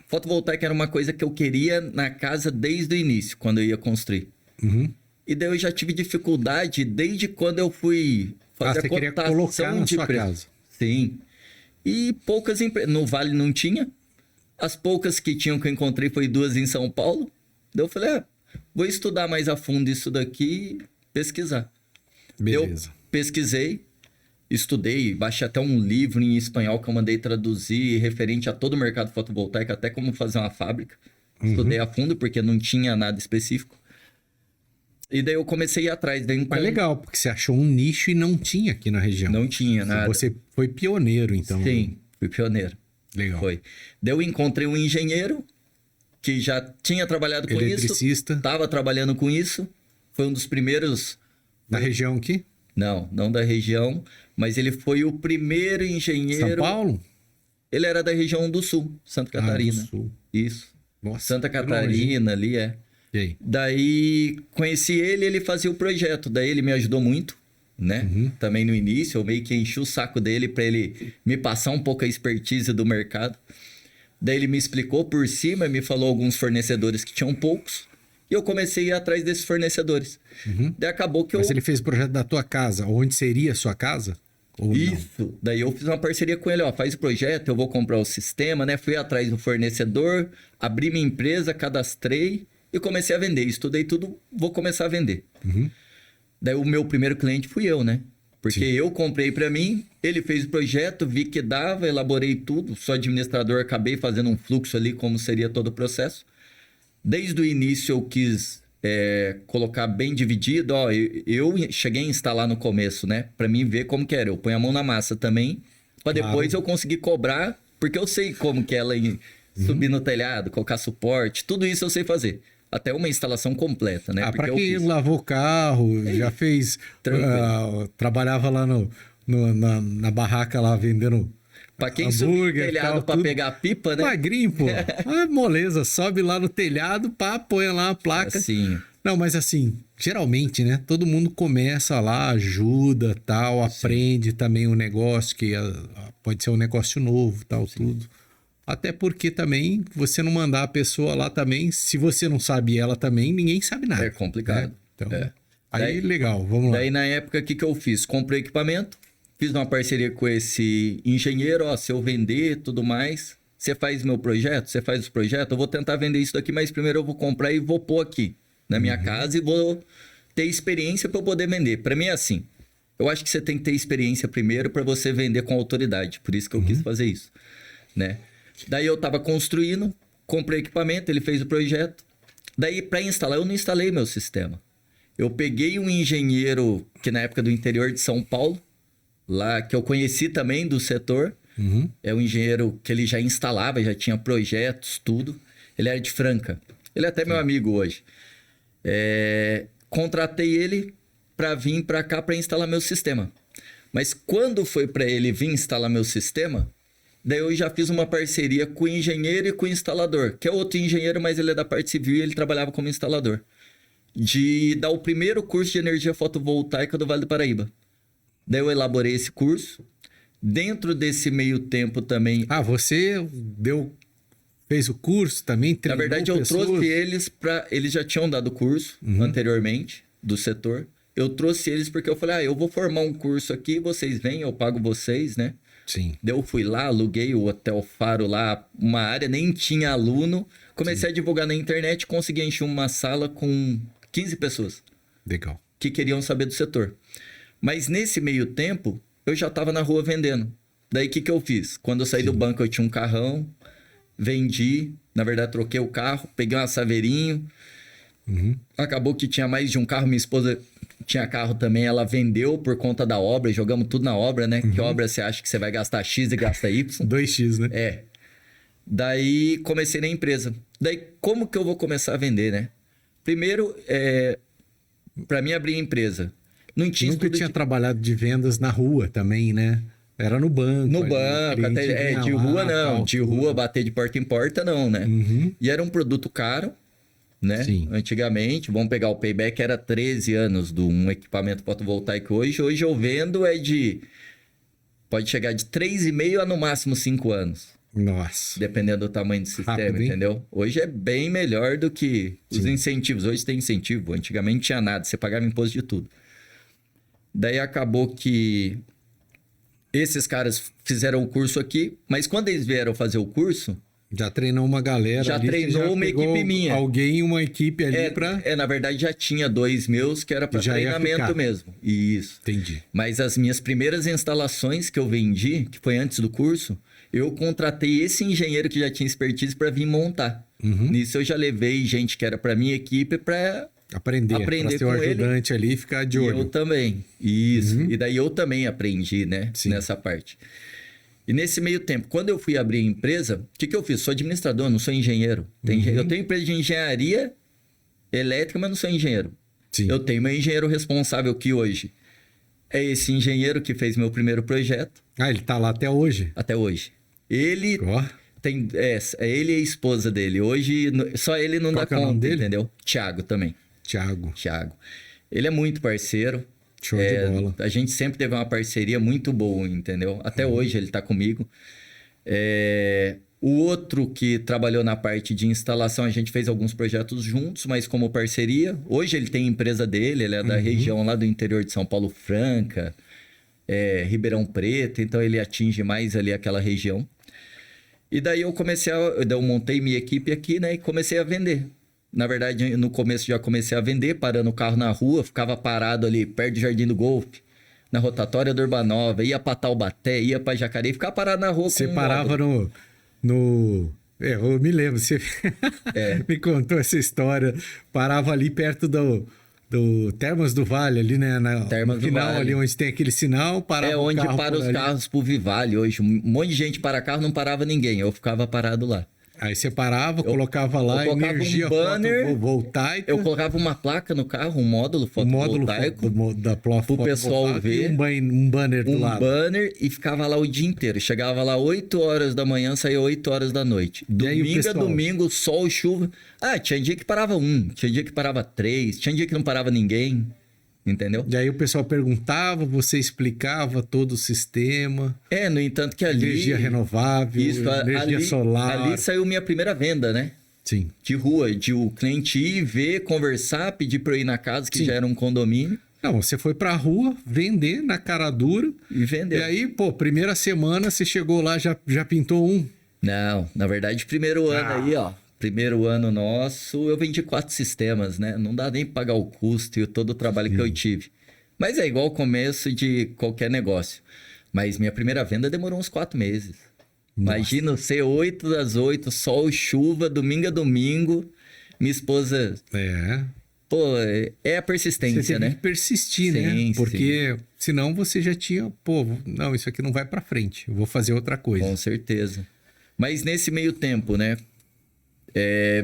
Fotovoltaico era uma coisa que eu queria na casa desde o início, quando eu ia construir. Uhum. E daí eu já tive dificuldade desde quando eu fui fazer você a queria colocar cotação na de sua preço. casa. Sim. E poucas empresas. No Vale não tinha. As poucas que tinham que eu encontrei foi 2 em São Paulo. Daí eu falei, vou estudar mais a fundo isso daqui e pesquisar. Beleza. Eu pesquisei, estudei, baixei até um livro em espanhol que eu mandei traduzir referente a todo o mercado fotovoltaico, até como fazer uma fábrica. Estudei a fundo porque não tinha nada específico. E daí eu comecei a ir atrás. Daí Mas legal, porque você achou um nicho e não tinha aqui na região. Não tinha nada. Você foi pioneiro, então. Sim, fui pioneiro. Legal. Foi. Daí eu encontrei um engenheiro que já tinha trabalhado com isso. Eletricista. Estava trabalhando com isso. Foi um dos primeiros... Da região aqui? Não da região, mas ele foi o primeiro engenheiro... São Paulo? Ele era da região do Sul, Santa Catarina. do Sul. Isso. Nossa, Santa que longe. Catarina ali, é. E aí? Daí conheci ele fazia o projeto. Daí ele me ajudou muito, né? Também no início, eu meio que enchi o saco dele para ele me passar um pouco a expertise do mercado. Daí ele me explicou por cima, me falou alguns fornecedores que tinham poucos. E eu comecei a ir atrás desses fornecedores. Daí acabou que Mas ele fez o projeto da tua casa, onde seria a sua casa? Ou não? Isso. Daí eu fiz uma parceria com ele, faz o projeto, eu vou comprar o sistema, né? Fui atrás do fornecedor, abri minha empresa, cadastrei e comecei a vender. Estudei tudo, vou começar a vender. Daí o meu primeiro cliente fui eu, né? Porque eu comprei para mim, ele fez o projeto, vi que dava, elaborei tudo, sou administrador, acabei fazendo um fluxo ali, como seria todo o processo. Desde o início eu quis colocar bem dividido, eu cheguei a instalar no começo, né? Para mim ver como que era, eu ponho a mão na massa também, para depois eu conseguir cobrar, porque eu sei como que ela subir no telhado, colocar suporte, tudo isso eu sei fazer. até uma instalação completa, né? Para quem lavou o carro, já fez... trabalhava lá na barraca lá vendendo para quem subiu no telhado para pegar a pipa, né? Magrinho, pô. Moleza, sobe lá no telhado, põe lá a placa. Assim. Não, mas assim, geralmente, né? Todo mundo começa lá, ajuda, tal, aprende também o negócio, que pode ser um negócio novo, tal, tudo. Até porque também, você não mandar a pessoa lá também, se você não sabe ela também, ninguém sabe nada. É complicado. Né? Então, aí legal, vamos lá. Daí na época, o que eu fiz? Comprei equipamento, fiz uma parceria com esse engenheiro, se eu vender tudo mais, você faz meu projeto, você faz os projetos, eu vou tentar vender isso daqui, mas primeiro eu vou comprar e vou pôr aqui na minha casa e vou ter experiência para eu poder vender. Para mim é assim, eu acho que você tem que ter experiência primeiro para você vender com autoridade, por isso que eu quis fazer isso, né? Daí eu tava construindo, comprei equipamento, ele fez o projeto, daí para instalar, eu não instalei meu sistema. Eu peguei um engenheiro que na época do interior de São Paulo, lá que eu conheci também do setor, é um engenheiro que ele já instalava, já tinha projetos, tudo. Ele era de Franca. Ele é até meu amigo hoje. Contratei ele para vir para cá para instalar meu sistema. Mas quando foi para ele vir instalar meu sistema, daí eu já fiz uma parceria com o engenheiro e com o instalador, que é outro engenheiro, mas ele é da parte civil e ele trabalhava como instalador, de dar o primeiro curso de energia fotovoltaica do Vale do Paraíba. Daí eu elaborei esse curso. Dentro desse meio tempo também... você fez o curso também? Na verdade, eu trouxe eles para... Eles já tinham dado curso anteriormente do setor. Eu trouxe eles porque eu falei, eu vou formar um curso aqui, vocês vêm, eu pago vocês, né? Sim. Daí eu fui lá, aluguei o Hotel Faro lá, uma área, nem tinha aluno. Comecei a divulgar na internet, consegui encher uma sala com 15 pessoas. Legal. Que queriam saber do setor. Mas nesse meio tempo, eu já estava na rua vendendo. Daí o que eu fiz? Quando eu saí do banco, eu tinha um carrão, vendi. Na verdade, troquei o carro, peguei um Saveirinho. Acabou que tinha mais de um carro. Minha esposa tinha carro também, ela vendeu por conta da obra. Jogamos tudo na obra, né? Que obra você acha que você vai gastar X e gasta Y? 2X, né? Daí comecei na empresa. Daí como que eu vou começar a vender, né? Primeiro, para mim abrir a empresa... Nunca tinha trabalhado de vendas na rua também, né? Era no banco. No banco, até, de rua não. De rua, bater de porta em porta não, né? E era um produto caro, né? Sim. Antigamente, vamos pegar o payback, era 13 anos de um equipamento fotovoltaico hoje. Hoje eu vendo pode chegar de 3,5 a no máximo 5 anos. Nossa. Dependendo do tamanho do sistema, rápido, entendeu? Hoje é bem melhor do que os incentivos. Hoje tem incentivo. Antigamente não tinha nada, você pagava imposto de tudo. Daí acabou que esses caras fizeram o curso aqui, mas quando eles vieram fazer o curso... Já treinou uma galera já ali. Treinou uma equipe minha. Uma equipe ali para... na verdade já tinha 2 meus que era para treinamento mesmo. Isso. Entendi. Mas as minhas primeiras instalações que eu vendi, que foi antes do curso, eu contratei esse engenheiro que já tinha expertise para vir montar. Nisso eu já levei gente que era para minha equipe para... Aprender para ser o ajudante ali e ficar de olho. Eu também, isso. E daí eu também aprendi, né? Sim. Nessa parte. E nesse meio tempo, quando eu fui abrir a empresa, o que eu fiz? Sou administrador, não sou engenheiro. Eu tenho empresa de engenharia elétrica, mas não sou engenheiro. Sim. Eu tenho meu engenheiro responsável que hoje é esse engenheiro que fez meu primeiro projeto. Ele tá lá até hoje? Até hoje. Ele... Tem, ele e a esposa dele. Hoje, só ele não dá conta, entendeu? Thiago também. Thiago. Ele é muito parceiro. Show de bola. A gente sempre teve uma parceria muito boa, entendeu? Até hoje ele tá comigo. O outro que trabalhou na parte de instalação, a gente fez alguns projetos juntos, mas como parceria. Hoje ele tem empresa dele, ele é da região lá do interior de São Paulo, Franca, Ribeirão Preto, então ele atinge mais ali aquela região. E daí eu montei minha equipe aqui, né? E comecei a vender. Na verdade, no começo já comecei a vender, parando o carro na rua, ficava parado ali perto do Jardim do Golfe, na rotatória do Urbanova, ia pra Taubaté, ia pra Jacareí, ficava parado na rua. Você parava no... eu me lembro, você me contou essa história, parava ali perto do Termas do Vale, ali, né? No final, vale. Ali onde tem aquele sinal, parava onde para os carros pro Vivale hoje. Um monte de gente para carro, não parava ninguém, eu ficava parado lá. Aí você parava, colocava lá colocava energia um banner, fotovoltaica. eu colocava uma placa no carro, um módulo fotovoltaico, pro pessoal ver. E um banner do lado. Um banner e ficava lá o dia inteiro. Chegava lá 8 horas da manhã, saía 8 horas da noite. Domingo a domingo, sol, chuva. Ah, tinha dia que parava tinha dia que parava 3, tinha dia que não parava ninguém. Entendeu? E aí o pessoal perguntava, você explicava todo o sistema. No entanto que ali... Energia renovável, energia solar. Ali saiu minha primeira venda, né? Sim. De rua, de o cliente ir, ver, conversar, pedir para eu ir na casa, que já era um condomínio. Não, você foi pra rua, vender na cara dura. E vendeu. E aí, primeira semana você chegou lá, já pintou um? Não, na verdade, primeiro ano aí, ó. Primeiro ano nosso, eu vendi 4 sistemas, né? Não dá nem pra pagar o custo e todo o trabalho que eu tive. Mas é igual o começo de qualquer negócio. Mas minha primeira venda demorou uns 4 meses. Nossa. Imagina ser 8 das 8, sol, chuva, domingo a domingo. Minha esposa... Pô, é a persistência, você teve que persistir, né? Porque senão você já tinha... não, isso aqui não vai pra frente. Eu vou fazer outra coisa. Com certeza. Mas nesse meio tempo, né?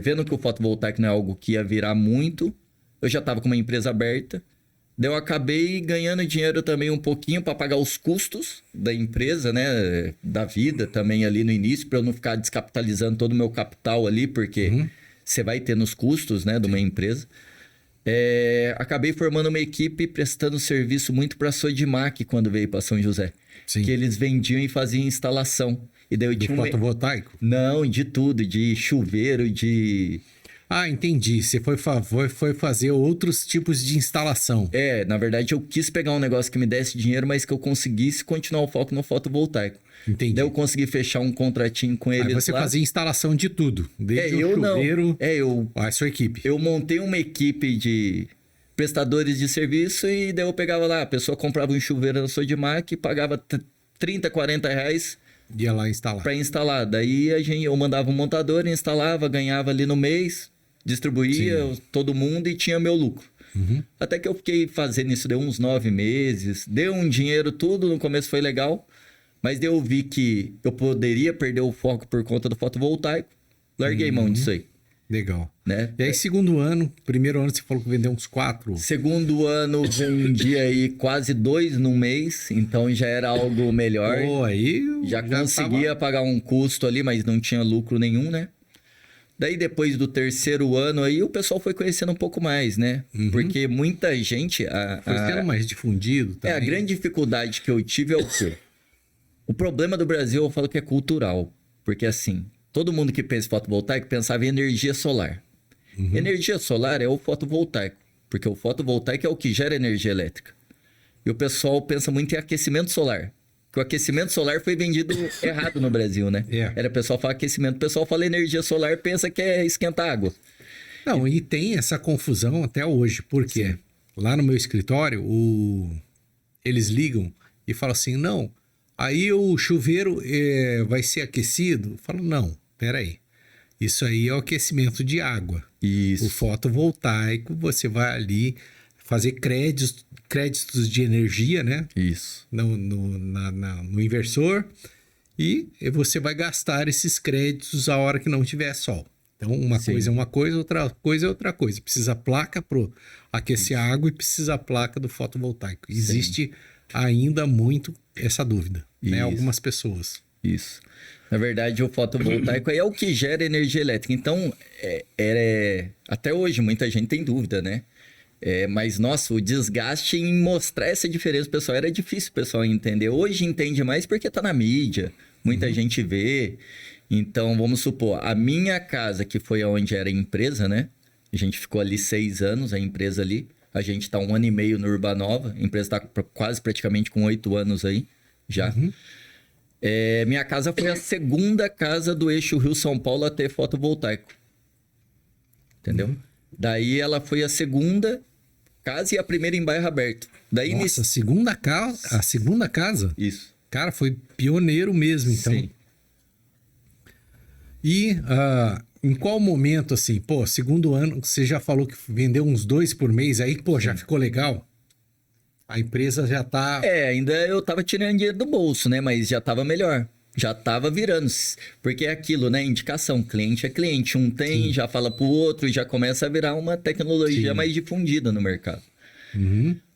Vendo que o fotovoltaico não é algo que ia virar muito, eu já estava com uma empresa aberta. Daí eu acabei ganhando dinheiro também um pouquinho para pagar os custos da empresa, né? Da vida também ali no início, para eu não ficar descapitalizando todo o meu capital ali, porque você vai ter nos custos, né? De uma empresa. Acabei formando uma equipe prestando serviço muito para a Sodimac quando veio para São José. Sim. Que eles vendiam e faziam instalação. E daí eu tinha fotovoltaico? Não, de tudo, de chuveiro, de... Ah, entendi. Você foi fazer outros tipos de instalação. Na verdade eu quis pegar um negócio que me desse dinheiro, mas que eu conseguisse continuar o foco no fotovoltaico. Entendi. Daí eu consegui fechar um contratinho com eles. Aí você fazia instalação de tudo, desde o chuveiro... a sua equipe. Eu montei uma equipe de prestadores de serviço e daí eu pegava lá, a pessoa comprava um chuveiro na Sodimac e pagava 30, 40 reais... Ia lá instalar. Para instalar. Daí eu mandava um montador, instalava, ganhava ali no mês, distribuía todo mundo e tinha meu lucro. Até que eu fiquei fazendo isso, deu uns 9 meses, deu um dinheiro tudo, no começo foi legal, mas daí eu vi que eu poderia perder o foco por conta do fotovoltaico, larguei mão disso aí. Legal. Né? E aí, segundo ano, primeiro ano você falou que vendeu uns 4. Segundo ano, vendi aí quase 2 num mês, então já era algo melhor. Aí já conseguia pagar um custo ali, mas não tinha lucro nenhum, né? Daí, depois do terceiro ano aí, o pessoal foi conhecendo um pouco mais, né? Porque muita gente... Foi sendo mais difundido também. A grande dificuldade que eu tive é o quê? O problema do Brasil, eu falo que é cultural. Porque assim... Todo mundo que pensa em fotovoltaico pensava em energia solar. Energia solar é o fotovoltaico, porque o fotovoltaico é o que gera energia elétrica. E o pessoal pensa muito em aquecimento solar, que o aquecimento solar foi vendido errado no Brasil, né? Era o pessoal fala aquecimento, o pessoal fala energia solar, pensa que é esquentar água. Não, e tem essa confusão até hoje, porque lá no meu escritório, eles ligam e falam assim, não, aí o chuveiro vai ser aquecido? Eu falo, não. Peraí, isso aí é o aquecimento de água. Isso. O fotovoltaico, você vai ali fazer créditos de energia, né? Isso. No inversor e você vai gastar esses créditos a hora que não tiver sol. Então, uma coisa é uma coisa, outra coisa é outra coisa. Precisa placa para aquecer a água e precisa placa do fotovoltaico. Existe ainda muito essa dúvida, né? Algumas pessoas. Isso. Na verdade, o fotovoltaico é o que gera energia elétrica. Então, até hoje, muita gente tem dúvida, né? Mas, nossa, o desgaste em mostrar essa diferença, pessoal, era difícil o pessoal entender. Hoje entende mais porque tá na mídia, muita gente vê. Então, vamos supor, a minha casa, que foi onde era a empresa, né? A gente ficou ali 6 anos, a empresa ali. A gente tá 1 ano e meio no Urbanova. A empresa tá quase praticamente com 8 anos aí, já. Minha casa foi a segunda casa do eixo Rio-São Paulo a ter fotovoltaico. Entendeu? Daí ela foi a segunda casa e a primeira em bairro aberto. Daí Nossa, a segunda casa? Isso. Cara, foi pioneiro mesmo, então. Sim. E em qual momento, assim, segundo ano, você já falou que vendeu uns 2 por mês, aí, já ficou legal? A empresa já tá... Ainda eu tava tirando dinheiro do bolso, né? Mas já tava melhor. Já tava virando, porque é aquilo, né? Indicação, cliente é cliente. Um tem, Sim. já fala pro outro e já começa a virar uma tecnologia Sim. mais difundida no mercado.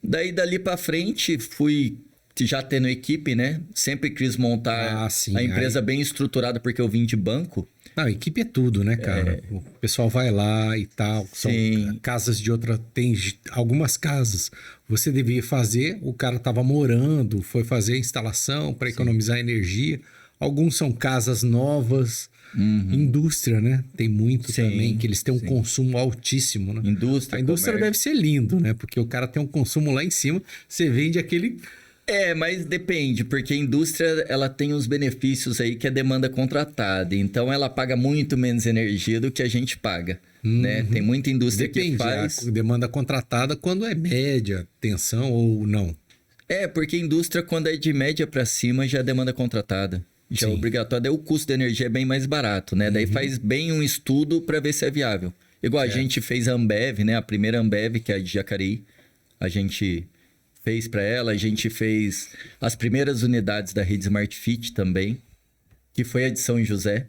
Daí, dali pra frente, fui já tendo equipe, né? Sempre quis montar sim. a empresa bem estruturada, porque eu vim de banco. Não, a equipe é tudo, né, cara? O pessoal vai lá e tal. São Sim. casas de outra. Tem algumas casas. Você devia fazer, o cara estava morando, foi fazer a instalação para economizar energia. Alguns são casas novas. Indústria, né? Tem muito também, que eles têm um consumo altíssimo, né? Indústria, a indústria comércio. deve ser lindo, né? Porque o cara tem um consumo lá em cima, você vende aquele. Mas depende, porque a indústria ela tem os benefícios aí que é demanda contratada. Então, ela paga muito menos energia do que a gente paga, né? Tem muita indústria que faz... a demanda contratada quando é média, tensão ou não. Porque a indústria, quando é de média para cima, já é demanda contratada. Já é obrigatório. Daí o custo da energia é bem mais barato, né? Daí faz bem um estudo para ver se é viável. Igual a gente fez a Ambev, né? A primeira Ambev, que é a de Jacareí. A gente fez para ela. A gente fez as primeiras unidades da rede Smart Fit também, que foi a de São José,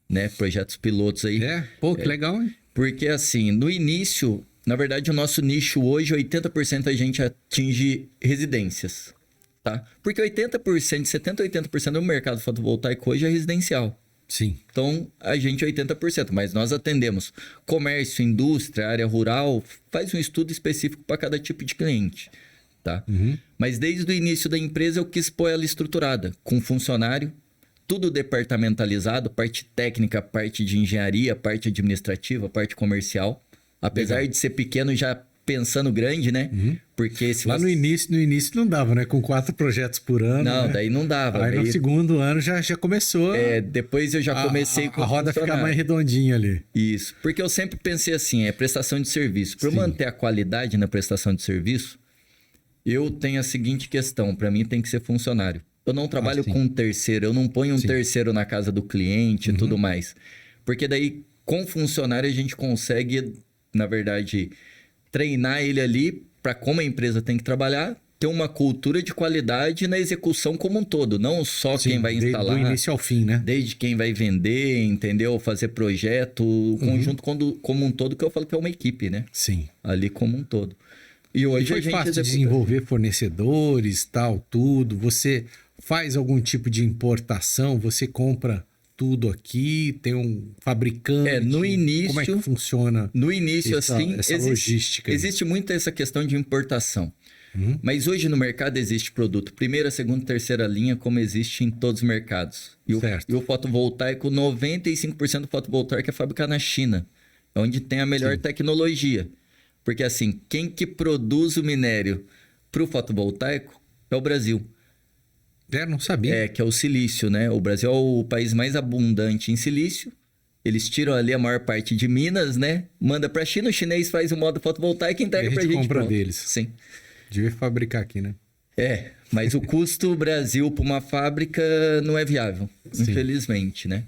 né? Projetos pilotos aí. Pô, que legal, hein? Porque assim, no início, na verdade, o nosso nicho hoje, 80% a gente atinge residências. Tá? Porque 80%, 70%, 80% do mercado fotovoltaico hoje é residencial. Sim. Então, a gente é 80%, mas nós atendemos comércio, indústria, área rural, faz um estudo específico para cada tipo de cliente, tá? Mas desde o início da empresa eu quis pôr ela estruturada, com funcionário, tudo departamentalizado, parte técnica, parte de engenharia, parte administrativa, parte comercial. Apesar de ser pequeno, já pensando grande, né? Porque se Lá no início não dava, né? Com 4 projetos por ano. Não, né? daí não dava. Aí no segundo ano já começou. Depois eu já comecei com a roda ficar mais redondinha ali. Isso. Porque eu sempre pensei assim, prestação de serviço. Para eu manter a qualidade na prestação de serviço, eu tenho a seguinte questão. Para mim tem que ser funcionário. Eu não trabalho com um terceiro. Eu não ponho um terceiro na casa do cliente e tudo mais. Porque daí, com funcionário, a gente consegue, na verdade, treinar ele ali para como a empresa tem que trabalhar, ter uma cultura de qualidade na execução como um todo, não só quem vai instalar. Do início ao fim, né? Desde quem vai vender, entendeu? Fazer projeto, o conjunto como um todo, que eu falo que é uma equipe, né? Sim. Ali como um todo. E hoje foi fácil de desenvolver fornecedores, tal, tudo. Você faz algum tipo de importação, você compra tudo aqui, tem um fabricante. No início, como é que funciona? No início, essa logística. Existe muito essa questão de importação. Mas hoje no mercado existe produto primeira, segunda, terceira linha, como existe em todos os mercados. E o fotovoltaico, 95% do fotovoltaico é fabricado na China, onde tem a melhor tecnologia. Porque assim, quem que produz o minério para o fotovoltaico é o Brasil. Não sabia. Que é o silício, né? O Brasil é o país mais abundante em silício. Eles tiram ali a maior parte de Minas, né? Manda para a China, o chinês faz o modo fotovoltaico e entrega para a gente. Compra deles. Sim. Devia fabricar aqui, né? Mas o custo Brasil para uma fábrica não é viável, infelizmente, né?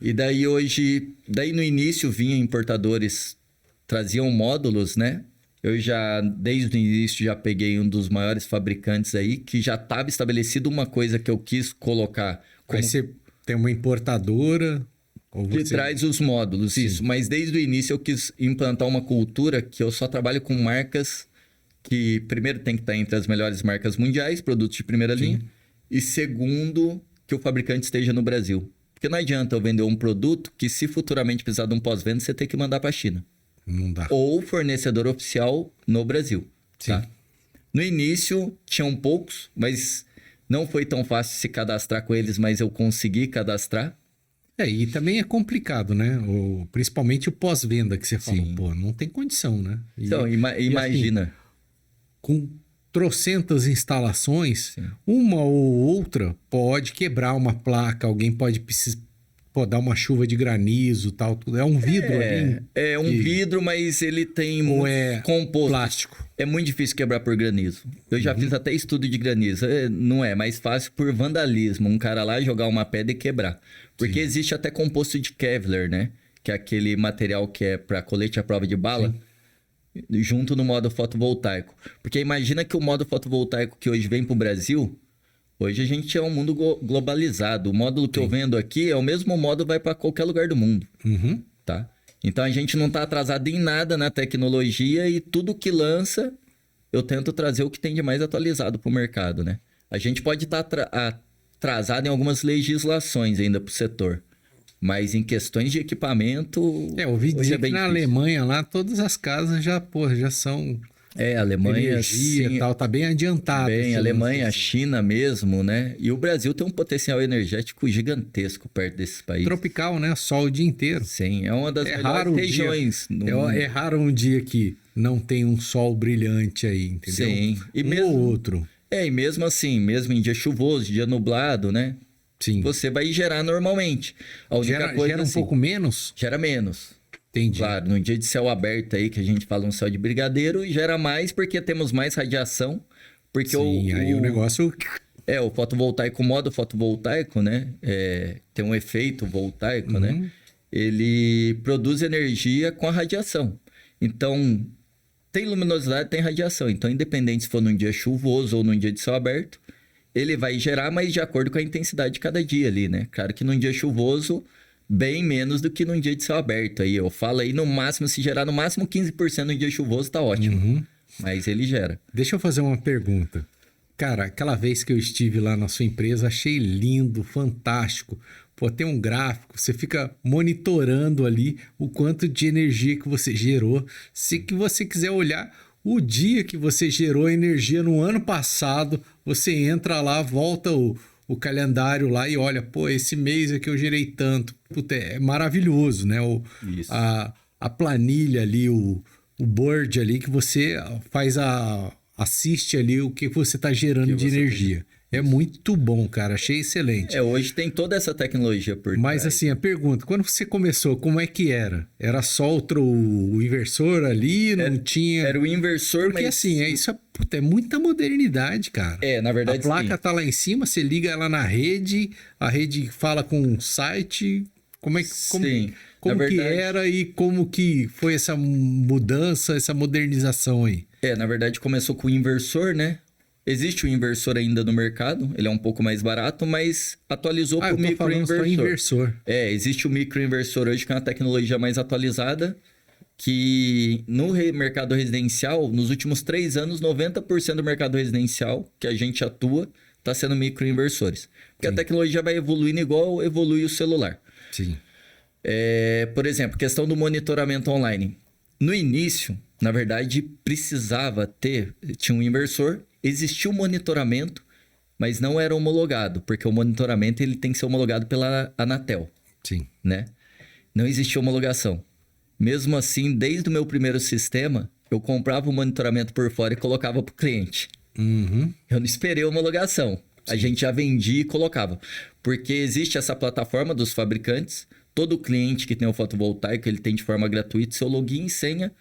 E daí no início vinha importadores, traziam módulos, né? Eu já, desde o início, já peguei um dos maiores fabricantes aí, que já estava estabelecido uma coisa que eu quis colocar. Aí você tem uma importadora... Que traz os módulos, isso. Mas desde o início eu quis implantar uma cultura que eu só trabalho com marcas que, primeiro, tem que estar entre as melhores marcas mundiais, produtos de primeira linha. E segundo, que o fabricante esteja no Brasil. Porque não adianta eu vender um produto que, se futuramente precisar de um pós-venda, você tem que mandar para a China. Não dá. Ou fornecedor oficial no Brasil. Sim. Tá? No início, tinham poucos, mas não foi tão fácil se cadastrar com eles, mas eu consegui cadastrar. E também é complicado, né? Principalmente o pós-venda que você falou. Pô, não tem condição, né? Então, imagina. Assim, com trocentas instalações, uma ou outra pode quebrar uma placa, alguém pode dar uma chuva de granizo, tal, tudo. É um vidro ali? É um vidro, mas ele tem composto. Plástico. É muito difícil quebrar por granizo. Eu já fiz até estudo de granizo. Não é mais fácil por vandalismo. Um cara lá jogar uma pedra e quebrar. Porque existe até composto de Kevlar, né? Que é aquele material que é para colete à prova de bala. Junto no modo fotovoltaico. Porque imagina que o modo fotovoltaico que hoje vem para o Brasil, Hoje a gente é um mundo globalizado. O módulo que eu vendo aqui é o mesmo módulo, vai para qualquer lugar do mundo, tá? Então a gente não está atrasado em nada na tecnologia e tudo que lança, eu tento trazer o que tem de mais atualizado para o mercado, né? A gente pode estar atrasado em algumas legislações ainda para o setor. Mas em questões de equipamento... Eu ouvi dizer que na Alemanha lá, todas as casas já são... a Alemanha... Energia e tal, tá bem adiantado. Bem, a Alemanha, a China mesmo, né? E o Brasil tem um potencial energético gigantesco perto desses países. Tropical, né? Sol o dia inteiro. Sim, é uma das melhores regiões. É raro um dia que não tem um sol brilhante aí, entendeu? Sim. E mesmo ou outro. E mesmo assim, mesmo em dia chuvoso, dia nublado, né? Sim. Você vai gerar normalmente. A única coisa gera um pouco menos? Gera menos. Entendi. Claro, num dia de céu aberto aí, que a gente fala um céu de brigadeiro, gera mais porque temos mais radiação. Porque aí o negócio... o fotovoltaico, o modo fotovoltaico, né? Tem um efeito voltaico, né? Ele produz energia com a radiação. Então, tem luminosidade, tem radiação. Então, independente se for num dia chuvoso ou num dia de céu aberto, ele vai gerar, mas de acordo com a intensidade de cada dia ali, né? Claro que num dia chuvoso, bem menos do que num dia de céu aberto. Aí eu falo aí, no máximo, se gerar no máximo 15% no dia chuvoso, tá ótimo. Mas ele gera. Deixa eu fazer uma pergunta. Cara, aquela vez que eu estive lá na sua empresa, achei lindo, fantástico. Pô, tem um gráfico, você fica monitorando ali o quanto de energia que você gerou. Se que você quiser olhar o dia que você gerou energia no ano passado, você entra lá, volta o calendário lá e olha, pô, esse mês aqui eu gerei tanto. Puta, é maravilhoso, né? Isso. A planilha ali, o board ali que você assiste ali o que você está gerando de energia. É muito bom, cara. Achei excelente. Hoje tem toda essa tecnologia por trás. Mas assim, a pergunta, quando você começou, como é que era? Era só o inversor ali, não tinha... Era o inversor, porque assim, isso é muita modernidade, cara. Na verdade, a placa tá lá em cima, você liga ela na rede, a rede fala com o site... Como que era e como que foi essa mudança, essa modernização aí? Na verdade, começou com o inversor, né? Existe o inversor ainda no mercado, ele é um pouco mais barato, mas atualizou para o microinversor. Existe o microinversor hoje, que é uma tecnologia mais atualizada, que no mercado residencial, nos últimos 3 anos, 90% do mercado residencial que a gente atua está sendo microinversores. Porque a tecnologia vai evoluindo igual evolui o celular. Sim. Por exemplo, questão do monitoramento online. No início, na verdade, tinha um inversor, existia um monitoramento, mas não era homologado, porque o monitoramento ele tem que ser homologado pela Anatel. Sim. Né? Não existia homologação. Mesmo assim, desde o meu primeiro sistema, eu comprava o monitoramento por fora e colocava para o cliente. Eu não esperei a homologação. A gente já vendia e colocava. Porque existe essa plataforma dos fabricantes, todo cliente que tem o fotovoltaico, ele tem de forma gratuita seu login e senha,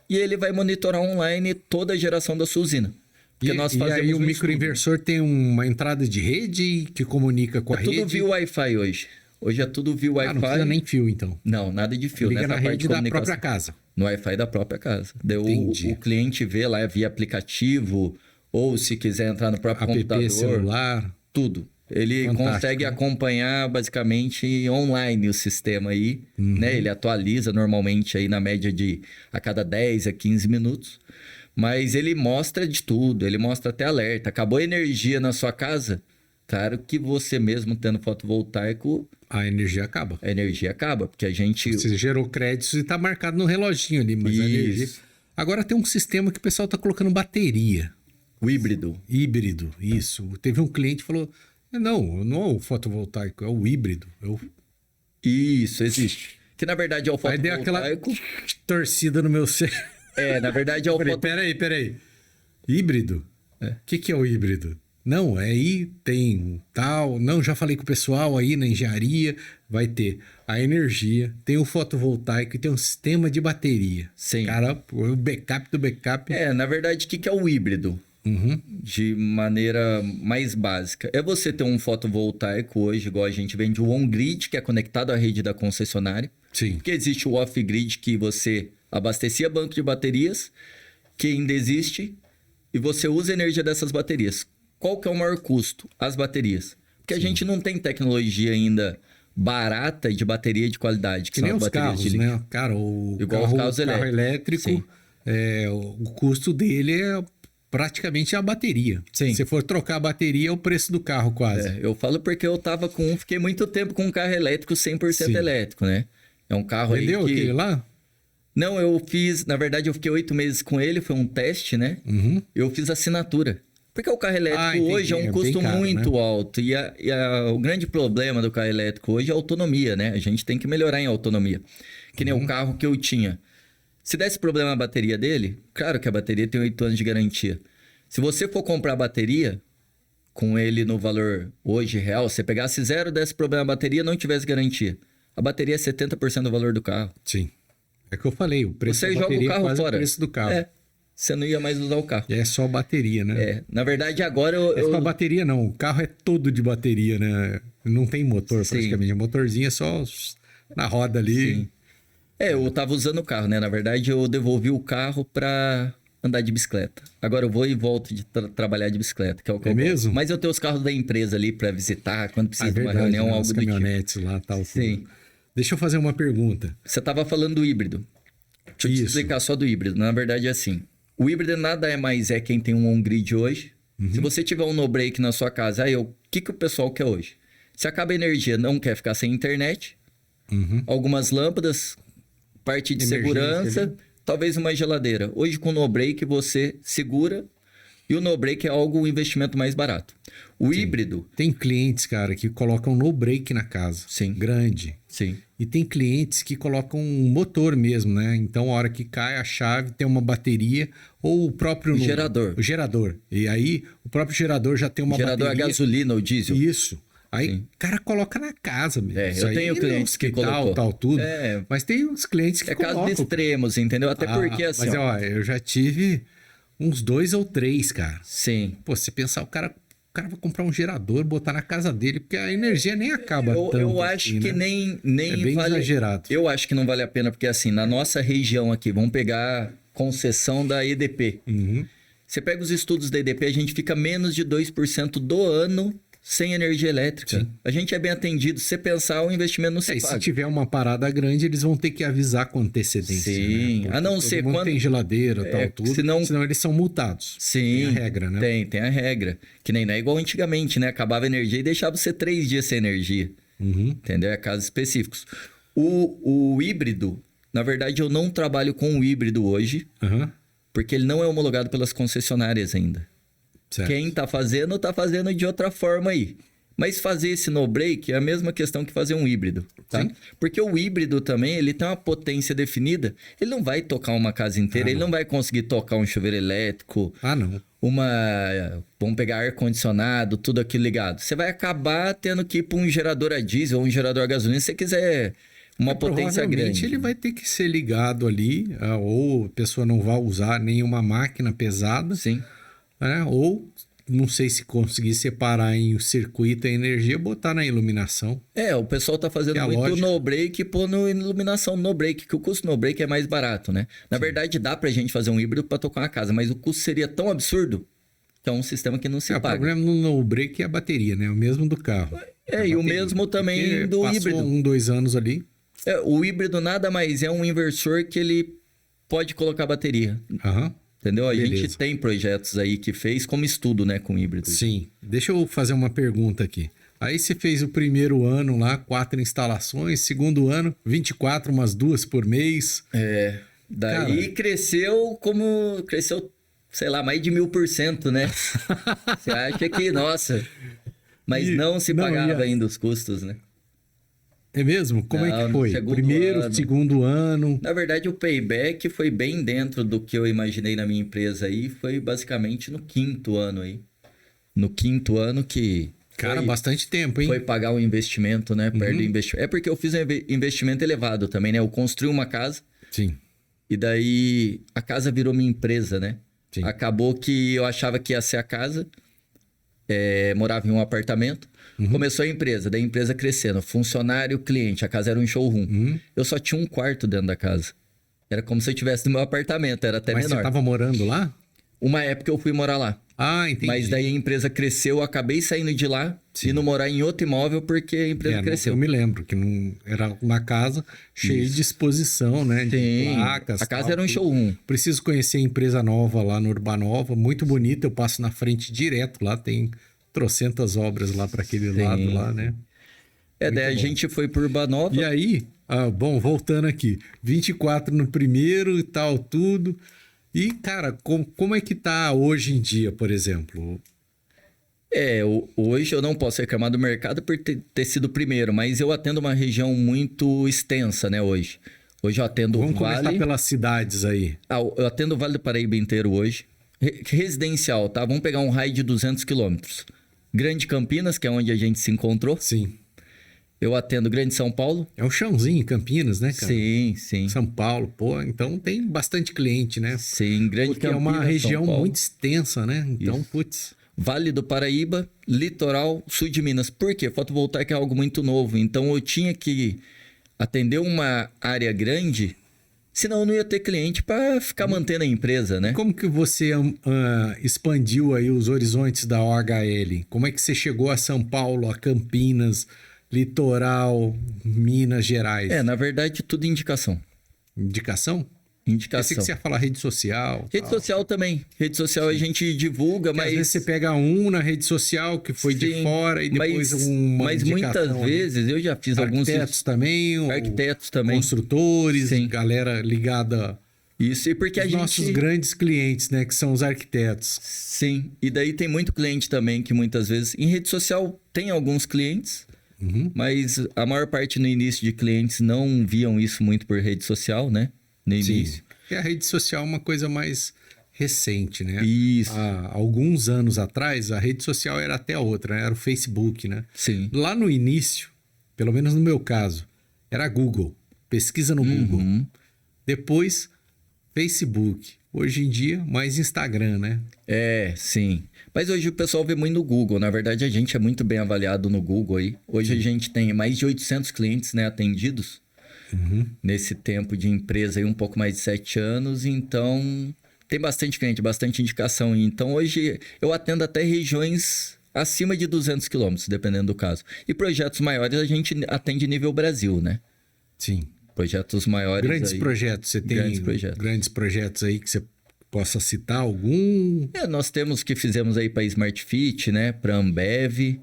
e ele vai monitorar online toda a geração da sua usina. Porque nós fazemos aí o microinversor tem uma entrada de rede que comunica com a rede? É tudo via Wi-Fi hoje. Hoje é tudo via Wi-Fi. Não precisa nem fio, então. Não, nada de fio. Liga na rede da própria casa. No Wi-Fi da própria casa. Daí o cliente vê lá via aplicativo, ou se quiser entrar no próprio computador. Celular. Tudo. Ele consegue acompanhar basicamente online o sistema aí, né? Ele atualiza normalmente aí na média de a cada 10 a 15 minutos. Mas ele mostra de tudo, ele mostra até alerta. Acabou a energia na sua casa? Claro que você mesmo tendo fotovoltaico... A energia acaba. A energia acaba, porque a gente... Você gerou créditos e tá marcado no reloginho ali, mas a energia... Agora tem um sistema que o pessoal tá colocando bateria. O híbrido. Híbrido, isso. Teve um cliente que falou... Não é o fotovoltaico, é o híbrido. Isso, existe. Que na verdade é o fotovoltaico... Aí deu aquela torcida no meu cérebro. Na verdade é o fotovoltaico... Peraí. Híbrido? O que é o híbrido? Não, aí tem tal... Não, já falei com o pessoal aí na engenharia, vai ter a energia, tem o fotovoltaico e tem um sistema de bateria. Sim. Cara, o backup do backup... na verdade, o que é o híbrido? De maneira mais básica. É você ter um fotovoltaico hoje, igual a gente vende o on-grid, que é conectado à rede da concessionária. Sim. Porque existe o off-grid, que você abastecia banco de baterias, que ainda existe, e você usa a energia dessas baterias. qual que é o maior custo? As baterias. Porque a gente não tem tecnologia ainda barata de bateria de qualidade, que Que são nem as os baterias carros, de lítio. né? Cara, Igual os carros carro elétrico, Sim. o custo dele é praticamente a bateria. Sim. Se for trocar a bateria, é o preço do carro quase. Eu falo porque eu tava fiquei muito tempo com um carro elétrico 100% Sim. elétrico, né? É um carro Vendeu aí que... aquele lá? Não, na verdade eu fiquei 8 meses com ele, foi um teste, né? Eu fiz assinatura. Porque o carro elétrico entendi. hoje é um É custo bem caro, muito né? alto. O grande problema do carro elétrico hoje é a autonomia, né? A gente tem que melhorar em autonomia. Que nem o carro que eu tinha. Se desse problema na bateria dele, claro que a bateria tem 8 anos de garantia. Se você for comprar a bateria, com ele no valor hoje real, você pegasse zero, desse problema na bateria, não tivesse garantia. A bateria é 70% do valor do carro. Sim. É que eu falei, o preço Você da joga bateria o carro é quase fora. o preço do carro. Você não ia mais usar o carro. E é só bateria, né? Na verdade, agora É só bateria não, o carro é todo de bateria, né? Não tem motor Sim. praticamente, o motorzinho é só na roda ali. Sim. Eu tava usando o carro, né? Na verdade, eu devolvi o carro pra andar de bicicleta. Agora eu vou e volto de trabalhar de bicicleta, que é o que eu mesmo? gosto. Mas eu tenho os carros da empresa ali pra visitar, quando precisa de uma verdade, reunião, né? algo Os do tipo. caminhonetes lá, tal. Sim. Tudo. Deixa eu fazer uma pergunta. Você tava falando do híbrido. Deixa eu te explicar só do híbrido. Na verdade é assim, o híbrido nada é mais quem tem um on-grid hoje. Se você tiver um no-break na sua casa, o que o pessoal quer hoje? Se acaba a energia, não quer ficar sem internet, algumas lâmpadas, parte de Emergência segurança, ali. talvez uma geladeira. Hoje com o no-break você segura e o no-break é um investimento mais barato. O híbrido... Tem clientes, cara, que colocam no-break na casa. Sim. Grande. Sim. E tem clientes que colocam um motor mesmo, né? Então, a hora que cai a chave, tem uma bateria ou o próprio... gerador. O gerador. E aí, o próprio gerador já tem uma gerador bateria. A gasolina ou diesel. Isso. Aí, o cara coloca na casa mesmo. Eu tenho clientes que colocou. Tal, tudo. Mas tem uns clientes que colocam. Casos extremos, entendeu? Até porque assim... Mas, eu já tive uns 2 ou 3, cara. Sim. Pô, você pensar, o cara vai comprar um gerador, botar na casa dele, porque a energia nem acaba tanto. Eu acho assim, que né? nem É bem vale... exagerado. Eu acho que não vale a pena, porque assim, na nossa região aqui, vamos pegar concessão da EDP. Você pega os estudos da EDP, a gente fica menos de 2% do ano sem energia elétrica. Sim. A gente é bem atendido. Se você pensar, o investimento não se E paga. se tiver uma parada grande, eles vão ter que avisar com antecedência. Sim. Né? A não todo ser mundo quando... tem geladeira, tal, tudo. Senão eles são multados. Sim. Tem a regra, né? Tem a regra. Que nem não é igual antigamente, né? Acabava a energia e deixava você 3 dias sem energia. Entendeu? É casos específicos. O híbrido, na verdade, eu não trabalho com o híbrido hoje, porque ele não é homologado pelas concessionárias ainda. Certo. Quem tá fazendo de outra forma aí. Mas fazer esse no-break é a mesma questão que fazer um híbrido, tá? Sim. Porque o híbrido também, ele tem uma potência definida. Ele não vai tocar uma casa inteira, ele não vai conseguir tocar um chuveiro elétrico. Não. Vamos pegar ar-condicionado, tudo aquilo ligado. Você vai acabar tendo que ir para um gerador a diesel ou um gerador a gasolina se você quiser uma potência grande. Ele vai ter que ser ligado ali, ou a pessoa não vai usar nenhuma máquina pesada. Sim. Né? Ou, não sei se conseguir separar em circuito a energia, botar na iluminação. O pessoal tá fazendo muito no-break e pôr no iluminação no-break, que o custo no-break é mais barato, né? Na verdade, dá pra gente fazer um híbrido para tocar uma casa, mas o custo seria tão absurdo que é um sistema que não se paga. O problema no no-break é a bateria, né? O mesmo do carro. E o mesmo também do híbrido. Passou 2 anos ali. O híbrido nada mais é um inversor que ele pode colocar bateria. Entendeu? A gente tem projetos aí que fez como estudo, né, com híbrido. Sim. Deixa eu fazer uma pergunta aqui. Aí você fez o primeiro ano lá, 4 instalações. Segundo ano, 24, umas 2 por mês. Daí cresceu, sei lá, mais de 1000%, né? Você acha que, nossa... Mas não se pagava ainda os custos, né? É mesmo? Como é que foi? Primeiro, segundo ano? Na verdade, o payback foi bem dentro do que eu imaginei na minha empresa aí. Foi basicamente no 5º ano aí. No 5º ano que... Cara, bastante tempo, hein? Foi pagar o investimento, né? Perto do investimento. É porque eu fiz um investimento elevado também, né? Eu construí uma casa. Sim. E daí a casa virou minha empresa, né? Sim. Acabou que eu achava que ia ser a casa. Morava em um apartamento. Começou a empresa, daí a empresa crescendo. Funcionário, cliente. A casa era um showroom. Eu só tinha um quarto dentro da casa. Era como se eu estivesse no meu apartamento, era até menor. Mas você tava morando lá? Uma época eu fui morar lá. Ah, entendi. Mas daí a empresa cresceu, eu acabei saindo de lá e indo morar em outro imóvel porque a empresa cresceu. Eu me lembro que não era uma casa cheia de exposição, né? De placas. A casa era um showroom. Preciso conhecer a empresa nova lá no Urbanova, muito bonita. Eu passo na frente direto lá, tem trocentas obras lá para aquele lado lá, né? Daí a gente foi por Urbanova. E aí, bom, voltando aqui, 24 no primeiro e tal, tudo. E, cara, como é que tá hoje em dia, por exemplo? Hoje eu não posso reclamar do mercado por ter sido o primeiro, mas eu atendo uma região muito extensa, né, hoje. Hoje eu atendo o Vale... Vamos começar pelas cidades aí. Eu atendo o Vale do Paraíba inteiro hoje. Residencial, tá? Vamos pegar um raio de 200 quilômetros. Grande Campinas, que é onde a gente se encontrou. Sim. Eu atendo Grande São Paulo. É o chãozinho, Campinas, né, cara? Sim, sim. São Paulo, pô, então tem bastante cliente, né? Sim, Grande Porque Campinas, é uma região muito extensa, né? Então, Isso. putz... Vale do Paraíba, litoral, sul de Minas. Por quê? Fotovoltaica é algo muito novo. Então, eu tinha que atender uma área grande, senão eu não ia ter cliente para ficar mantendo a empresa, né? Como que você expandiu aí os horizontes da OHL? Como é que você chegou a São Paulo, a Campinas, litoral, Minas Gerais? Na verdade, tudo indicação. Indicação? Indicação. Pensei que você ia falar rede social. Rede social também. Rede social a gente divulga, mas... Às vezes você pega na rede social que foi de fora e depois uma Mas indicação, muitas vezes eu já fiz alguns... Arquitetos também. Construtores, galera ligada... Isso, e porque a gente... Nossos grandes clientes, né? Que são os arquitetos. Sim, e daí tem muito cliente também que muitas vezes... Em rede social tem alguns clientes, mas a maior parte no início de clientes não viam isso muito por rede social, né? No início. Porque a rede social é uma coisa mais recente, né? Isso. Há alguns anos atrás, a rede social era até outra, né? Era o Facebook, né? Sim. Lá no início, pelo menos no meu caso, era Google. Pesquisa no Google. Depois, Facebook. Hoje em dia, mais Instagram, né? Sim. Mas hoje o pessoal vê muito no Google. Na verdade, a gente é muito bem avaliado no Google aí. Hoje a gente tem mais de 800 clientes, né, atendidos. Nesse tempo de empresa aí, um pouco mais de 7 anos, então tem bastante cliente, bastante indicação. Então hoje eu atendo até regiões acima de 200 quilômetros, dependendo do caso. E projetos maiores a gente atende nível Brasil, né? Sim. Projetos maiores Grandes aí, projetos, você tem grandes projetos aí que você possa citar algum? Nós temos que fizemos aí para Smart Fit, né? Para Ambev.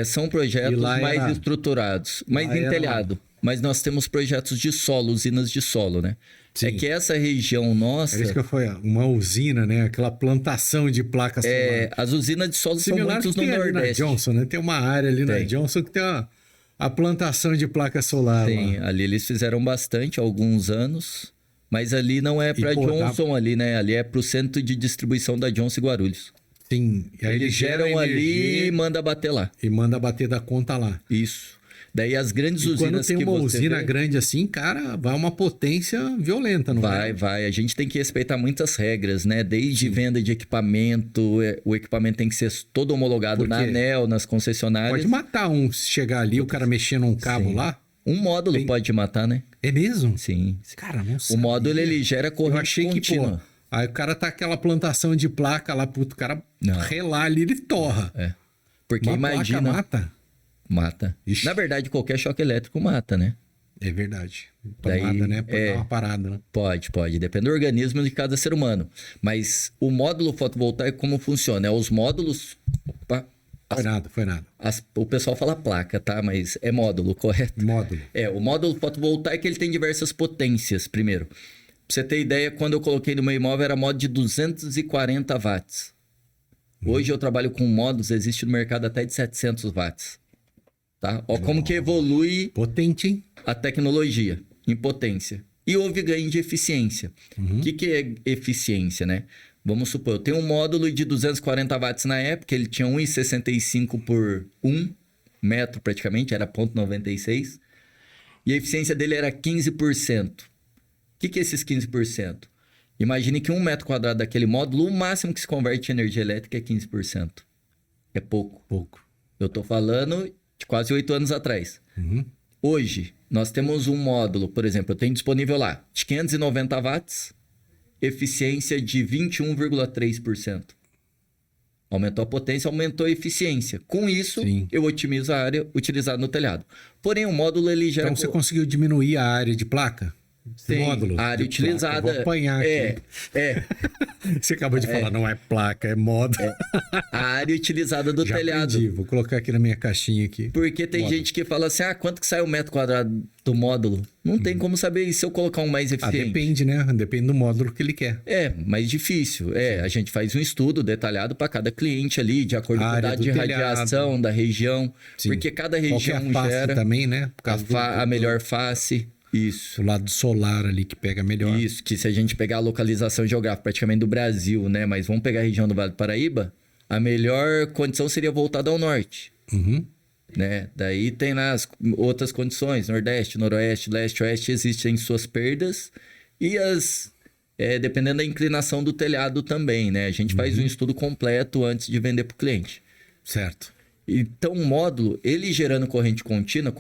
São projetos mais estruturados, mais em telhado. Mas nós temos projetos de solo, usinas de solo, né? Sim. É que essa região nossa... É isso que eu falei, uma usina, né? Aquela plantação de placas solares. As usinas de solo são muitos no Nordeste. Na Johnson, né? Tem uma área ali na Johnson que tem a plantação de placa solar. Sim, ali eles fizeram bastante há alguns anos. Mas ali não é para Johnson ali, né? Ali é para o centro de distribuição da Johnson e Guarulhos. Sim. E aí eles geram ali e manda bater lá. E manda bater da conta lá. Isso. Daí as grandes usinas que você vê... Quando tem uma usina grande assim, cara, vai uma potência violenta, não é? Vai. A gente tem que respeitar muitas regras, né? Desde venda de equipamento, o equipamento tem que ser todo homologado na ANEEL, nas concessionárias. Pode matar se chegar ali, o cara mexendo um cabo lá. Um módulo pode matar, né? É mesmo? Sim. Cara, não sabia. O módulo, ele gera corrente contínua. Aí o cara tá aquela plantação de placa lá, o cara relar ali, ele torra. Porque imagina... Placa mata. Ixi. Na verdade, qualquer choque elétrico mata, né? É verdade. Tomada, né? Pode dar uma parada, né? Pode. Depende do organismo de cada ser humano. Mas o módulo fotovoltaico, como funciona? Os módulos... Foi nada. O pessoal fala placa, tá? Mas é módulo, correto? Módulo. O módulo fotovoltaico, ele tem diversas potências, primeiro. Pra você ter ideia, quando eu coloquei no meu imóvel, era módulo de 240 watts. Hoje eu trabalho com módulos, existe no mercado até de 700 watts. Tá? Ó, como que evolui potente, hein? A tecnologia em potência. E houve ganho de eficiência. O que é eficiência, né? Vamos supor, eu tenho um módulo de 240 watts na época, ele tinha 1,65 por 1 metro praticamente, era 0,96. E a eficiência dele era 15%. O que é esses 15%? Imagine que 1 metro quadrado daquele módulo, o máximo que se converte em energia elétrica é 15%. É pouco. Eu tô falando... de quase 8 anos atrás. Hoje, nós temos um módulo, por exemplo, eu tenho disponível lá, de 590 watts, eficiência de 21,3%. Aumentou a potência, aumentou a eficiência. Com isso, Sim. eu otimizo a área utilizada no telhado. Porém, o módulo ele gera... Então você conseguiu diminuir a área de placa? Sim, Módulo a área de utilizada... placa. Eu vou apanhar aqui. Você acabou de falar, não é placa, é módulo. A área utilizada do Já telhado. aprendi, vou colocar aqui na minha caixinha aqui. Porque tem Módulo. gente que fala assim, quanto que sai o metro quadrado do módulo? Não tem como saber. E se eu colocar um mais eficiente? Depende, né? Depende do módulo que ele quer. É, mais difícil. A gente faz um estudo detalhado para cada cliente ali, de acordo com a área idade do de telhado. radiação da região. Sim. Porque cada Qual que é região a face gera também, né? Por causa a melhor face. Isso. do lado solar ali que pega melhor. Isso, que se a gente pegar a localização geográfica praticamente do Brasil, né? Mas vamos pegar a região do Vale do Paraíba, a melhor condição seria voltada ao norte. Uhum. Né? Daí tem lá as outras condições, Nordeste, Noroeste, Leste, Oeste, existem suas perdas e dependendo da inclinação do telhado também, né? A gente faz um estudo completo antes de vender para o cliente. Certo. Então, o módulo, ele gerando corrente contínua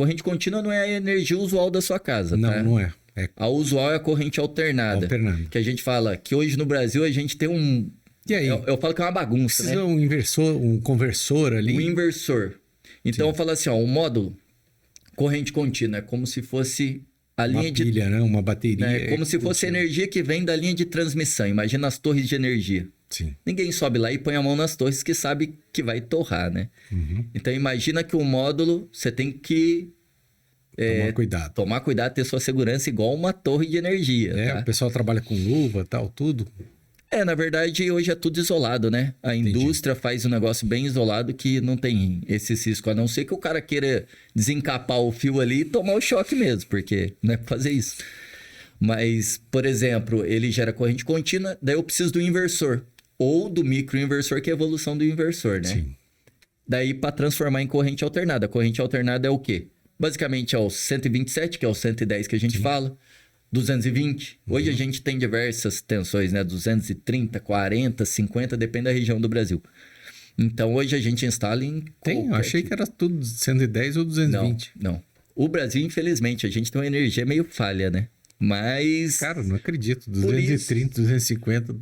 não é a energia usual da sua casa, Não, tá? não é. A usual é a corrente alternada. Que a gente fala que hoje no Brasil a gente tem um... E aí? Eu falo que é uma bagunça, Precisa né? um conversor ali. Um inversor. Então, eu falo assim, o módulo, corrente contínua, é como se fosse a linha uma pilha, né? Uma bateria. né? Como se fosse a energia que vem da linha de transmissão. Imagina as torres de energia. Sim. Ninguém sobe lá e põe a mão nas torres que sabe que vai torrar, né? Uhum. Então, imagina que o módulo, você tem que Tomar cuidado. ter sua segurança igual uma torre de energia, tá? O pessoal trabalha com luva e tal, tudo. Na verdade, hoje é tudo isolado, né? A indústria faz um negócio bem isolado que não tem esse risco. A não ser que o cara queira desencapar o fio ali e tomar o choque mesmo, porque não é pra fazer isso. Mas, por exemplo, ele gera corrente contínua, daí eu preciso do inversor. Ou do microinversor, que é a evolução do inversor, né? Sim. Daí, para transformar em corrente alternada. A corrente alternada é o quê? Basicamente é o 127, que é o 110 que a gente fala. 220. Hoje a gente tem diversas tensões, né? 230, 40, 50, depende da região do Brasil. Então, hoje a gente instala em... Eu achei que era tudo 110 ou 220. Não. O Brasil, infelizmente, a gente tem uma energia meio falha, né? Mas... Cara, não acredito. 230, 250...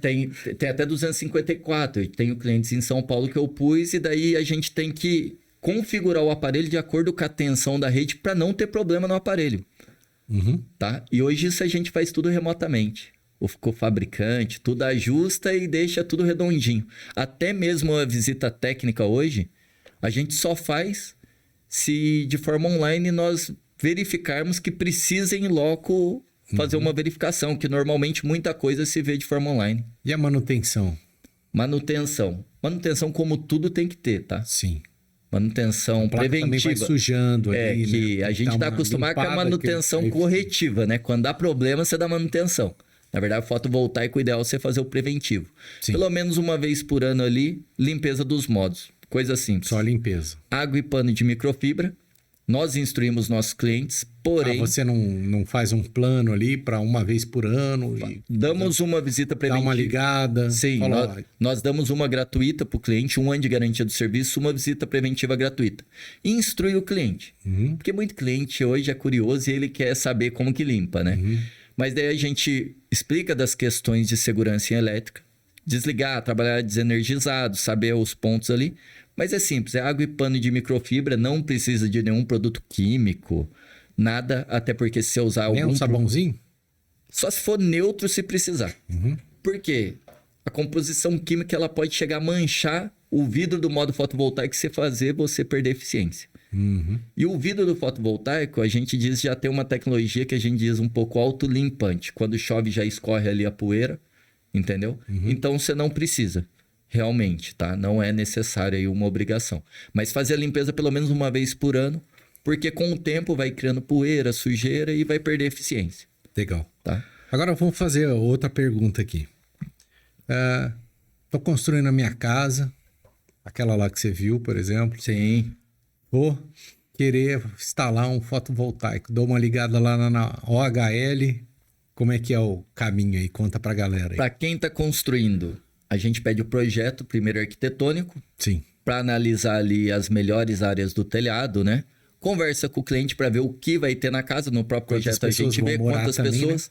Tem até 254. Eu tenho clientes em São Paulo que eu pus e daí a gente tem que configurar o aparelho de acordo com a tensão da rede para não ter problema no aparelho. Uhum. Tá? E hoje isso a gente faz tudo remotamente. O fabricante, tudo ajusta e deixa tudo redondinho. Até mesmo a visita técnica hoje, a gente só faz se de forma online nós verificarmos que precisa em loco fazer uma verificação, que normalmente muita coisa se vê de forma online. E a manutenção? Manutenção como tudo tem que ter, tá? Sim. Manutenção preventiva. Também vai sujando ali, que né? a gente está acostumado com a manutenção corretiva, né? Quando dá problema, você dá manutenção. Na verdade, o fotovoltaico, o ideal é você fazer o preventivo. Sim. Pelo menos uma vez por ano ali, limpeza dos modos. Coisa simples. Só limpeza. Água e pano de microfibra. Nós instruímos nossos clientes, porém... você não faz um plano ali para uma vez por ano? Damos uma visita preventiva. Dá uma ligada? Sim, nós damos uma gratuita para o cliente, 1 ano de garantia do serviço, uma visita preventiva gratuita. E instrui o cliente. Uhum. Porque muito cliente hoje é curioso e ele quer saber como que limpa, né? Uhum. Mas daí a gente explica das questões de segurança em elétrica, desligar, trabalhar desenergizado, saber os pontos ali. Mas é simples, é água e pano de microfibra, não precisa de nenhum produto químico, nada, até porque se você usar algum... Nem um sabãozinho? Só se for neutro se precisar. Uhum. Por quê? A composição química ela pode chegar a manchar o vidro do modo fotovoltaico que você perder eficiência. Uhum. E o vidro do fotovoltaico, a gente diz, já tem uma tecnologia que a gente diz um pouco autolimpante. Quando chove já escorre ali a poeira, entendeu? Uhum. Então você não precisa. Realmente, tá? Não é necessária aí uma obrigação. Mas fazer a limpeza pelo menos uma vez por ano, porque com o tempo vai criando poeira, sujeira e vai perder eficiência. Legal. Tá? Agora vamos fazer outra pergunta aqui. Tô construindo a minha casa, aquela lá que você viu, por exemplo. Sim. Vou querer instalar um fotovoltaico. Dou uma ligada lá na OHL. Como é que é o caminho aí? Conta pra galera aí. Para quem tá construindo... A gente pede o projeto, primeiro arquitetônico. Sim. Para analisar ali as melhores áreas do telhado, né? Conversa com o cliente para ver o que vai ter na casa. No próprio projeto a gente vê quantas pessoas.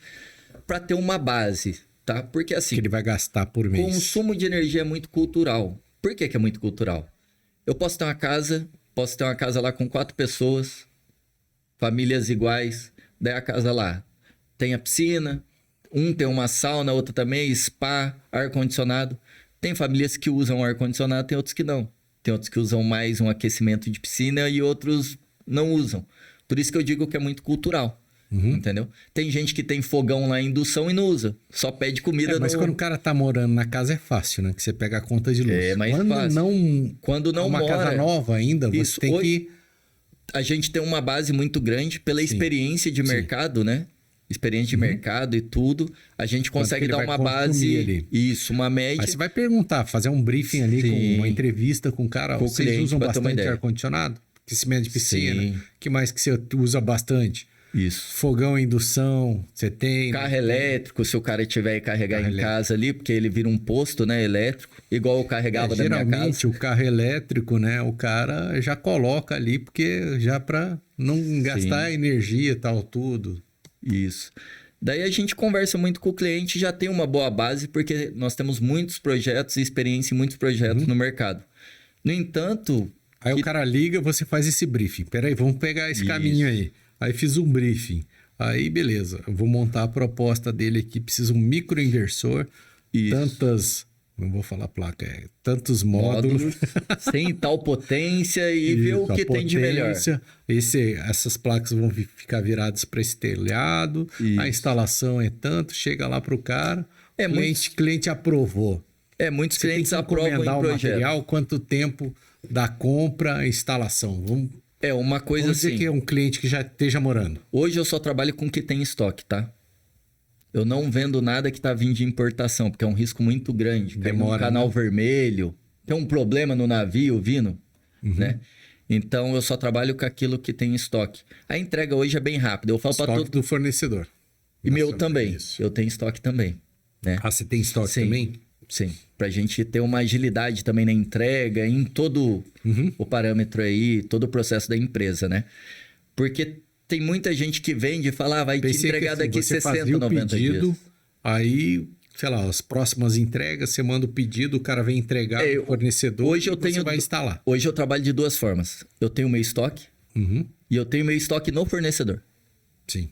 Né? Para ter uma base, tá? Porque assim... Que ele vai gastar por mês. Consumo de energia é muito cultural. Por que que é muito cultural? Eu posso ter uma casa lá com 4 pessoas, famílias iguais, daí a casa lá tem a piscina, um tem uma sauna, outro também, spa, ar-condicionado. Tem famílias que usam ar-condicionado, tem outros que não. Tem outros que usam mais um aquecimento de piscina e outros não usam. Por isso que eu digo que é muito cultural. Entendeu? Tem gente que tem fogão lá em indução e não usa. Só pede comida. Mas quando o cara tá morando na casa é fácil, né? Que você pega a conta de luz. É mais quando fácil. Quando não uma mora... casa nova ainda, você tem que... A gente tem uma base muito grande pela experiência de mercado, né? Experiência de mercado e tudo. A gente consegue dar uma base... Ali. Isso, uma média. Aí você vai perguntar, fazer um briefing ali, com uma entrevista com o cara. Com Vocês cliente, usam bastante ar-condicionado? Aquecimento de piscina? Que mais que você usa bastante? Isso. Fogão, indução, você tem... Carro elétrico, se o cara tiver que carregar em casa ali, porque ele vira um posto, né, elétrico, igual eu carregava da minha casa. Geralmente, o carro elétrico, né, o cara já coloca ali, porque já para não gastar energia e tal, tudo. Isso. Daí a gente conversa muito com o cliente, já tem uma boa base, porque nós temos muitos projetos e experiência em muitos projetos no mercado. No entanto... Aí o cara liga, você faz esse briefing. Peraí, vamos pegar esse caminho aí. Aí fiz um briefing. Aí, beleza. Eu vou montar a proposta dele aqui. Precisa um microinversor. Tantas... Não vou falar placa. Tantos módulos. Sem tal potência e ver o que tem de melhor. Essas placas vão ficar viradas para esse telhado. A instalação é tanto. Chega lá para o cara. Cliente aprovou. Muitos clientes aprovam o material. Quanto tempo da compra a instalação? Uma coisa Vamos dizer assim... que é um cliente que já esteja morando. Hoje eu só trabalho com o que tem em estoque, tá? Eu não vendo nada que tá vindo de importação, porque é um risco muito grande. Demora, um canal vermelho, tem um problema no navio vindo, né? Então eu só trabalho com aquilo que tem em estoque. A entrega hoje é bem rápida. Eu falo para todo do fornecedor. E meu também. Eu tenho estoque também, né? Ah, você tem estoque também? Sim, pra gente ter uma agilidade também na entrega, em todo o parâmetro aí, todo o processo da empresa, né? Porque tem muita gente que vende e fala, vai te entregar daqui 60, 90 dias. Aí, sei lá, as próximas entregas, você manda o pedido, o cara vem entregar o fornecedor hoje eu tenho, você vai instalar. Hoje eu trabalho de 2 formas. Eu tenho meu estoque e eu tenho meu estoque no fornecedor. Sim.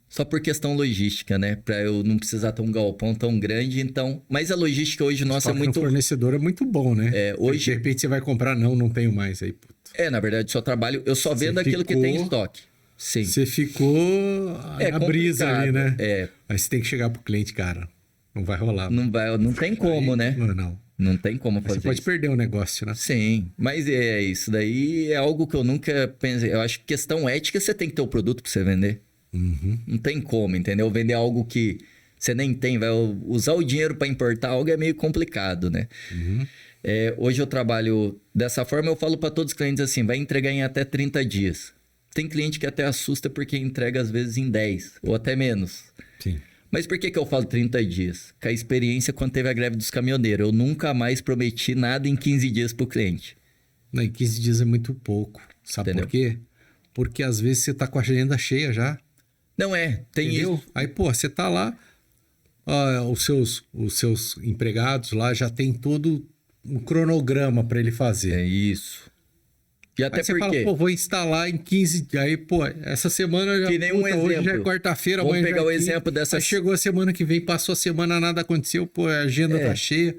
Só por questão logística, né? Para eu não precisar ter um galpão tão grande, então... Mas a logística hoje nossa é muito... O fornecedor é muito bom, né? Hoje... De repente você vai comprar, não tenho mais aí. Puto. Na verdade, só trabalho... Eu só vendo aquilo que tem em estoque. Sim. Você ficou na brisa ali, né? Aí você tem que chegar pro cliente, cara. Não vai rolar. Não tem como, né? Não tem como fazer. Você pode perder o negócio, né? Sim, mas isso daí é algo que eu nunca pensei. Eu acho que questão ética, você tem que ter o produto para você vender. Não tem como, entendeu? Vender algo que você nem tem, vai usar o dinheiro para importar algo é meio complicado, né? Hoje eu trabalho dessa forma, eu falo para todos os clientes assim, vai entregar em até 30 dias. Tem cliente que até assusta porque entrega às vezes em 10 ou até menos. Sim. Mas por que eu falo 30 dias? Com a experiência quando teve a greve dos caminhoneiros. Eu nunca mais prometi nada em 15 dias pro cliente. Não, em 15 dias é muito pouco. Sabe por quê? Porque às vezes você tá com a agenda cheia já. Não tem entendeu? isso. Aí, pô, você tá lá, os seus empregados lá já tem todo um cronograma para ele fazer. É isso. E até aí você fala, pô, vou instalar em 15... Aí, pô, essa semana já... Que nem um exemplo. Hoje já é quarta-feira, amanhã Vamos pegar o exemplo dessa... Aí chegou a semana que vem, passou a semana, nada aconteceu, pô, a agenda tá cheia.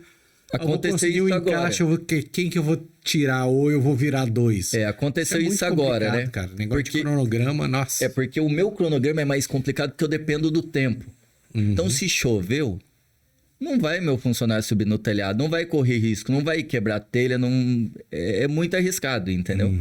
Aconteceu isso agora. Quem que eu vou tirar? Ou eu vou virar 2? Aconteceu isso agora, né? Cara, negócio de cronograma, nossa. Porque o meu cronograma é mais complicado porque eu dependo do tempo. Então, se choveu, não vai meu funcionário subir no telhado, não vai correr risco, não vai quebrar telha, não... É muito arriscado, entendeu?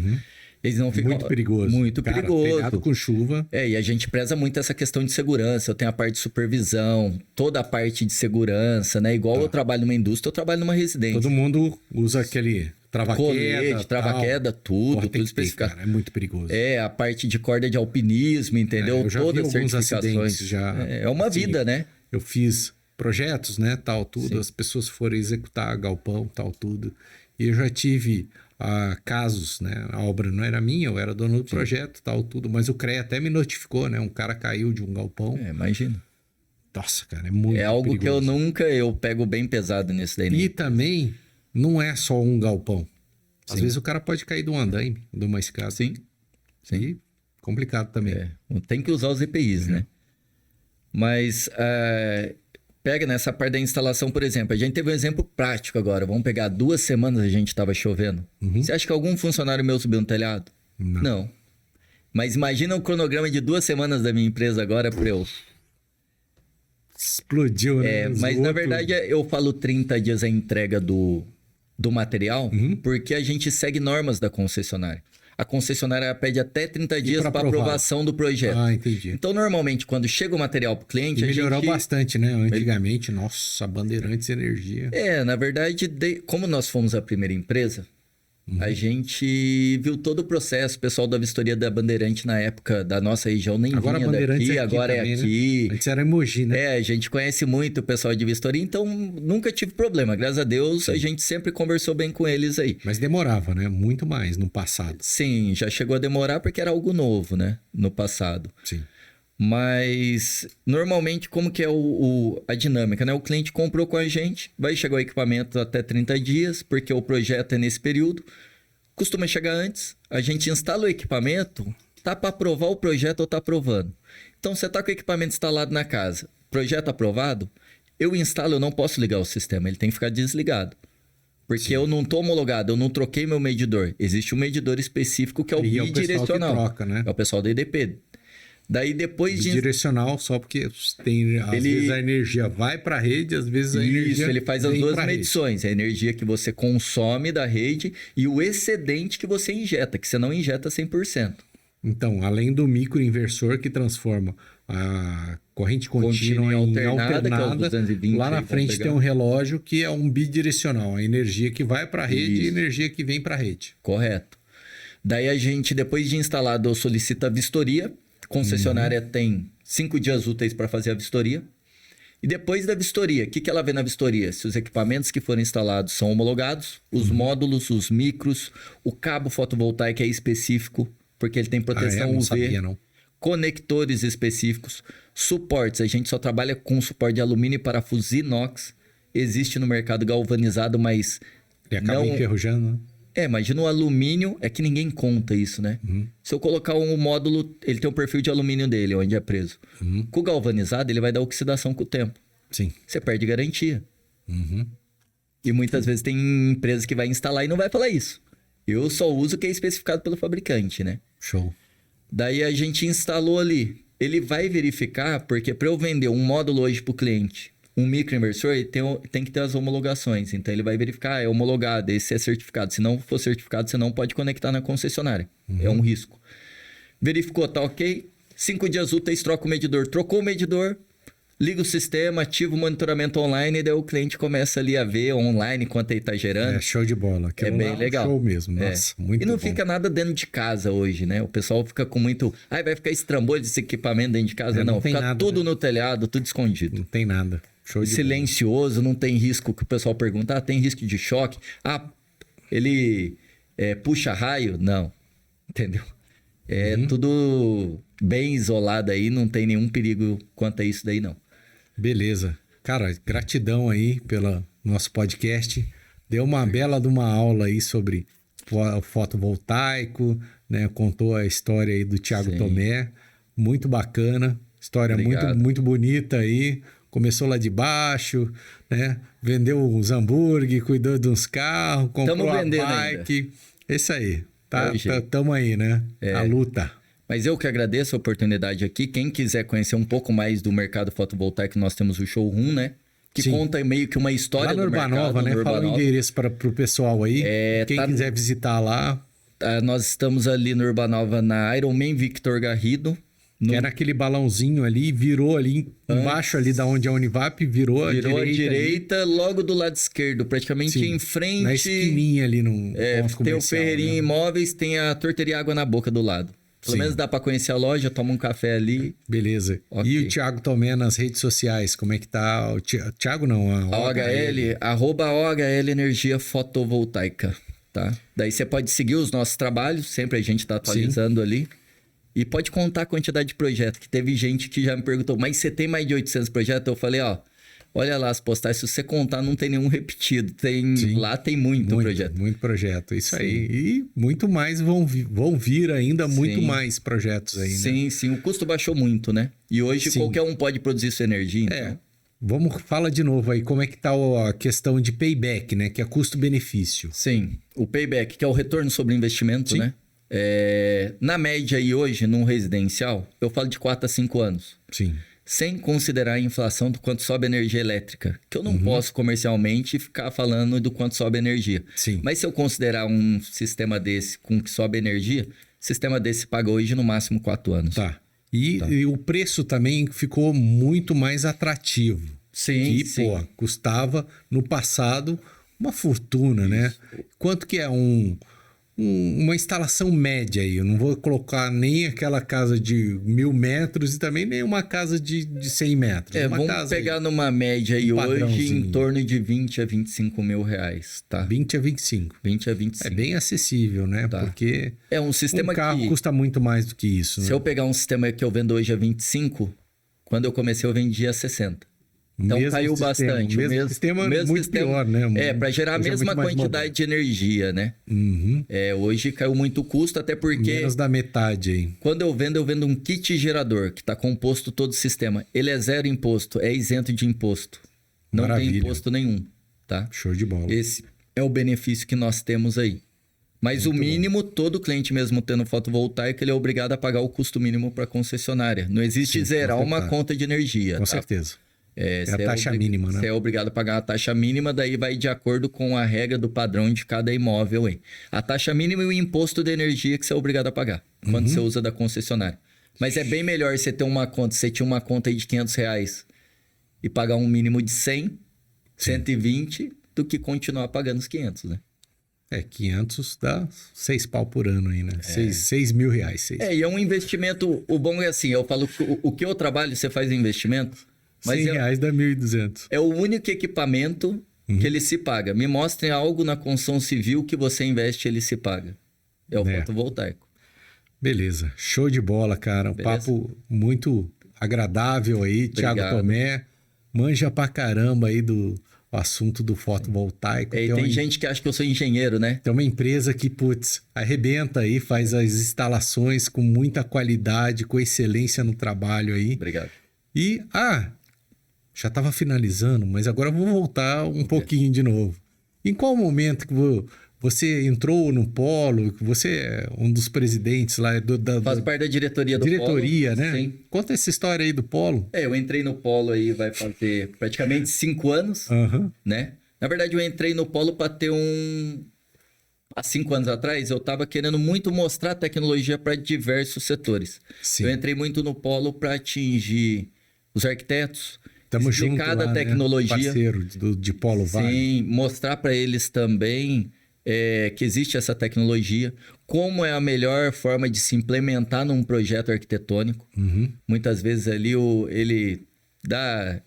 Eles não ficam... Muito perigoso. Muito perigoso. Telhado com chuva. E a gente preza muito essa questão de segurança. Eu tenho a parte de supervisão, toda a parte de segurança, né? Igual eu trabalho numa indústria, eu trabalho numa residência. Todo mundo usa aquele colete, trava-queda, tudo especificado. É muito perigoso. A parte de corda de alpinismo, entendeu? Eu já Todas as certificações. É uma vida, né? Eu fiz projetos, né, tal, tudo. Sim. As pessoas foram executar galpão, tal, tudo. E eu já tive casos, né? A obra não era minha, eu era dono do projeto, tal, tudo. Mas o CREA até me notificou, né? Um cara caiu de um galpão. Imagina. Nossa, cara, é muito algo perigoso. Que eu pego bem pesado nisso daí. E também, não é só um galpão. Às vezes o cara pode cair de um andaime, de uma escada. Sim. E complicado também. Tem que usar os EPIs, né? Mas pega nessa parte da instalação, por exemplo. A gente teve um exemplo prático agora. Vamos pegar 2 semanas a gente estava chovendo. Você acha que algum funcionário meu subiu no telhado? Não. Mas imagina o cronograma de 2 semanas da minha empresa agora para eu... Explodiu, né? Mas na verdade eu falo 30 dias a entrega do material, porque a gente segue normas da concessionária. A concessionária pede até 30 dias para aprovação do projeto. Ah, entendi. Então, normalmente, quando chega o material para o cliente... Melhorou bastante, né? Antigamente, nossa, Bandeirantes Energia. Na verdade, como nós fomos a primeira empresa, a gente viu todo o processo. O pessoal da vistoria da Bandeirante, na época da nossa região, nem agora vinha daqui, agora também, é aqui. Né? Antes era em Mogi, né? A gente conhece muito o pessoal de vistoria, então nunca tive problema. Graças a Deus, a gente sempre conversou bem com eles aí. Mas demorava, né? Muito mais no passado. Sim, já chegou a demorar porque era algo novo, né? No passado. Sim. Mas, normalmente, como que é a dinâmica, né? O cliente comprou com a gente, vai chegar o equipamento até 30 dias, porque o projeto é nesse período. Costuma chegar antes, a gente instala o equipamento, tá para aprovar o projeto ou tá aprovando. Então, você tá com o equipamento instalado na casa, projeto aprovado, eu instalo, eu não posso ligar o sistema, ele tem que ficar desligado. Porque eu não tô homologado, eu não troquei meu medidor. Existe um medidor específico que é o bidirecional. Troca, né? É o pessoal da EDP. Daí depois de... Bidirecional só porque tem... Às vezes a energia vai para a rede, às vezes a energia... Isso, ele faz as 2 medições. A energia que você consome da rede e o excedente que você injeta, que você não injeta 100%. Então, além do microinversor que transforma a corrente contínua em alternada, que é o 220, lá na frente tem um relógio que é um bidirecional. A energia que vai para a rede e a energia que vem para a rede. Correto. Daí a gente, depois de instalado, solicita a vistoria. A concessionária tem 5 dias úteis para fazer a vistoria. E depois da vistoria, o que ela vê na vistoria? Se os equipamentos que foram instalados são homologados, os módulos, os micros, o cabo fotovoltaico é específico, porque ele tem proteção não UV, sabia, não. Conectores específicos, suportes. A gente só trabalha com suporte de alumínio e parafuso inox. Existe no mercado galvanizado, mas... E acaba enferrujando, né? Imagina o alumínio, é que ninguém conta isso, né? Se eu colocar um módulo, ele tem um perfil de alumínio dele, onde é preso. Com o galvanizado, ele vai dar oxidação com o tempo. Sim. Você perde garantia. E muitas vezes tem empresa que vai instalar e não vai falar isso. Eu só uso o que é especificado pelo fabricante, né? Show. Daí a gente instalou ali. Ele vai verificar, porque para eu vender um módulo hoje para o cliente, um microinversor, ele tem que ter as homologações. Então, ele vai verificar, é homologado, esse é certificado. Se não for certificado, você não pode conectar na concessionária. É um risco. Verificou, tá ok. 5 dias úteis, troca o medidor. Trocou o medidor, liga o sistema, ativa o monitoramento online, e daí o cliente começa ali a ver online quanto ele está gerando. Show de bola. É bem legal. Show mesmo, nossa, muito bom. E não fica nada dentro de casa hoje, né? O pessoal fica com muito... vai ficar estrambolido esse equipamento dentro de casa. Não, fica nada, tudo no telhado, tudo escondido. Não tem nada. Show de silencioso, bola. Não tem risco, que o pessoal pergunta, tem risco de choque? Ele puxa raio? Não, entendeu? Tudo bem isolado aí, não tem nenhum perigo quanto a isso daí, não. Beleza. Cara, gratidão aí pelo nosso podcast. Deu uma bela de uma aula aí sobre fotovoltaico, né? Contou a história aí do Thiago Tomé. Muito bacana. História muito bonita aí. Começou lá de baixo, né? Vendeu uns hambúrguer, cuidou de uns carros, comprou a bike. Ainda. Isso aí. Tamo aí, né? A luta. Mas eu que agradeço a oportunidade aqui. Quem quiser conhecer um pouco mais do mercado fotovoltaico, nós temos o showroom, né? Que conta meio que uma história do mercado. Lá no Urbanova, né? Fala o endereço para o pessoal aí. Quem quiser visitar lá. Nós estamos ali no Urbanova, na Ironman Victor Garrido. Que era aquele balãozinho ali, virou ali embaixo ali da onde é a Univap, virou à direita logo do lado esquerdo, praticamente em frente. Na esquininha ali no tem o Ferreirinha Imóveis, tem a Torteria Água na Boca do lado. Pelo menos dá para conhecer a loja, toma um café ali. Beleza. Okay. E o Thiago Tomé nas redes sociais, como é que tá? O Thiago não, a OHL, @OHL Energia Fotovoltaica, tá? Daí você pode seguir os nossos trabalhos, sempre a gente tá atualizando ali. E pode contar a quantidade de projetos, que teve gente que já me perguntou, mas você tem mais de 800 projetos? Eu falei, olha lá as postagens, se você contar, não tem nenhum repetido. Sim. Lá tem muito projeto. Muito projeto, isso Sim. aí. E muito mais vão vir ainda, muito Sim. mais projetos aí, né? Sim, sim. O custo baixou muito, né? E hoje Sim. qualquer um pode produzir sua energia, então... Fala de novo aí, como é que tá a questão de payback, né? Que é custo-benefício. Sim, o payback, que é o retorno sobre o investimento, Sim. né? Na média aí hoje, num residencial, eu falo de 4 a 5 anos. Sim. Sem considerar a inflação do quanto sobe a energia elétrica. Que eu não posso comercialmente ficar falando do quanto sobe a energia. Sim. Mas se eu considerar um sistema desse com que sobe a energia, sistema desse paga hoje no máximo 4 anos. Tá. E o preço também ficou muito mais atrativo. Sim, que, sim. pô, custava no passado uma fortuna, né? Quanto que é uma instalação média aí? Eu não vou colocar nem aquela casa de 1.000 metros e também nem uma casa de 100 metros. Uma Vamos casa pegar numa média aí hoje padrãozinho. em torno de 20 a 25 mil reais, tá? 20 a 25. 20 a 25. É bem acessível, né? Tá. Porque É um sistema um carro que... custa muito mais do que isso, né? Se eu pegar um sistema que eu vendo hoje a 25, quando eu comecei eu vendia a 60. Então Mesmo caiu sistema, bastante. Mesmo sistema muito pior, né? Para gerar a Hoje é mesma muito mais quantidade de energia, né? Uhum. Hoje caiu muito o custo, até porque Menos da metade aí. quando eu vendo um kit gerador, que está composto todo o sistema. Ele é zero imposto, é isento de imposto. Não Maravilha. tem imposto nenhum, tá? Show de bola. Esse é o benefício que nós temos aí. Mas o mínimo, todo cliente mesmo tendo fotovoltaico, ele é obrigado a pagar o custo mínimo para a concessionária. Não existe Sim, zerar com uma certeza. conta de energia. Com tá? certeza. É a taxa mínima, né? Você é obrigado a pagar a taxa mínima, daí vai de acordo com a regra do padrão de cada imóvel aí. A taxa mínima e o imposto de energia que você é obrigado a pagar quando você usa da concessionária. Mas é bem melhor você ter uma conta, você tinha uma conta aí de R$500 e pagar um mínimo de 100, 120, do que continuar pagando os 500, né? 500 dá 6 pau por ano aí, né? 6 mil reais. E é um investimento, o bom é assim, eu falo que o que eu trabalho, você faz investimento, mas 100 reais dá 1.200. é o único equipamento que ele se paga. Me mostrem algo na construção civil que você investe e ele se paga. É o fotovoltaico. Beleza. Show de bola, cara. Um papo muito agradável aí. Thiago Tomé manja pra caramba aí do assunto do fotovoltaico. Tem gente que acha que eu sou engenheiro, né? Tem uma empresa que, arrebenta aí, faz as instalações com muita qualidade, com excelência no trabalho aí. Obrigado. E, já estava finalizando, mas agora eu vou voltar um pouquinho de novo. Em qual momento que você entrou no Polo, que você é um dos presidentes lá Faz parte da diretoria do Polo. Diretoria, né? Sim. Conta essa história aí do Polo. Eu entrei no Polo aí, vai fazer praticamente 5 anos, né? Na verdade, eu entrei no Polo para ter Há 5 anos atrás, eu estava querendo muito mostrar tecnologia para diversos setores. Sim. Eu entrei muito no Polo para atingir os arquitetos, Estamos juntos cada lá, tecnologia. Né? Parceiro de Polo Vale. Sim, mostrar para eles também que existe essa tecnologia, como é a melhor forma de se implementar num projeto arquitetônico. Muitas vezes ali ele dá...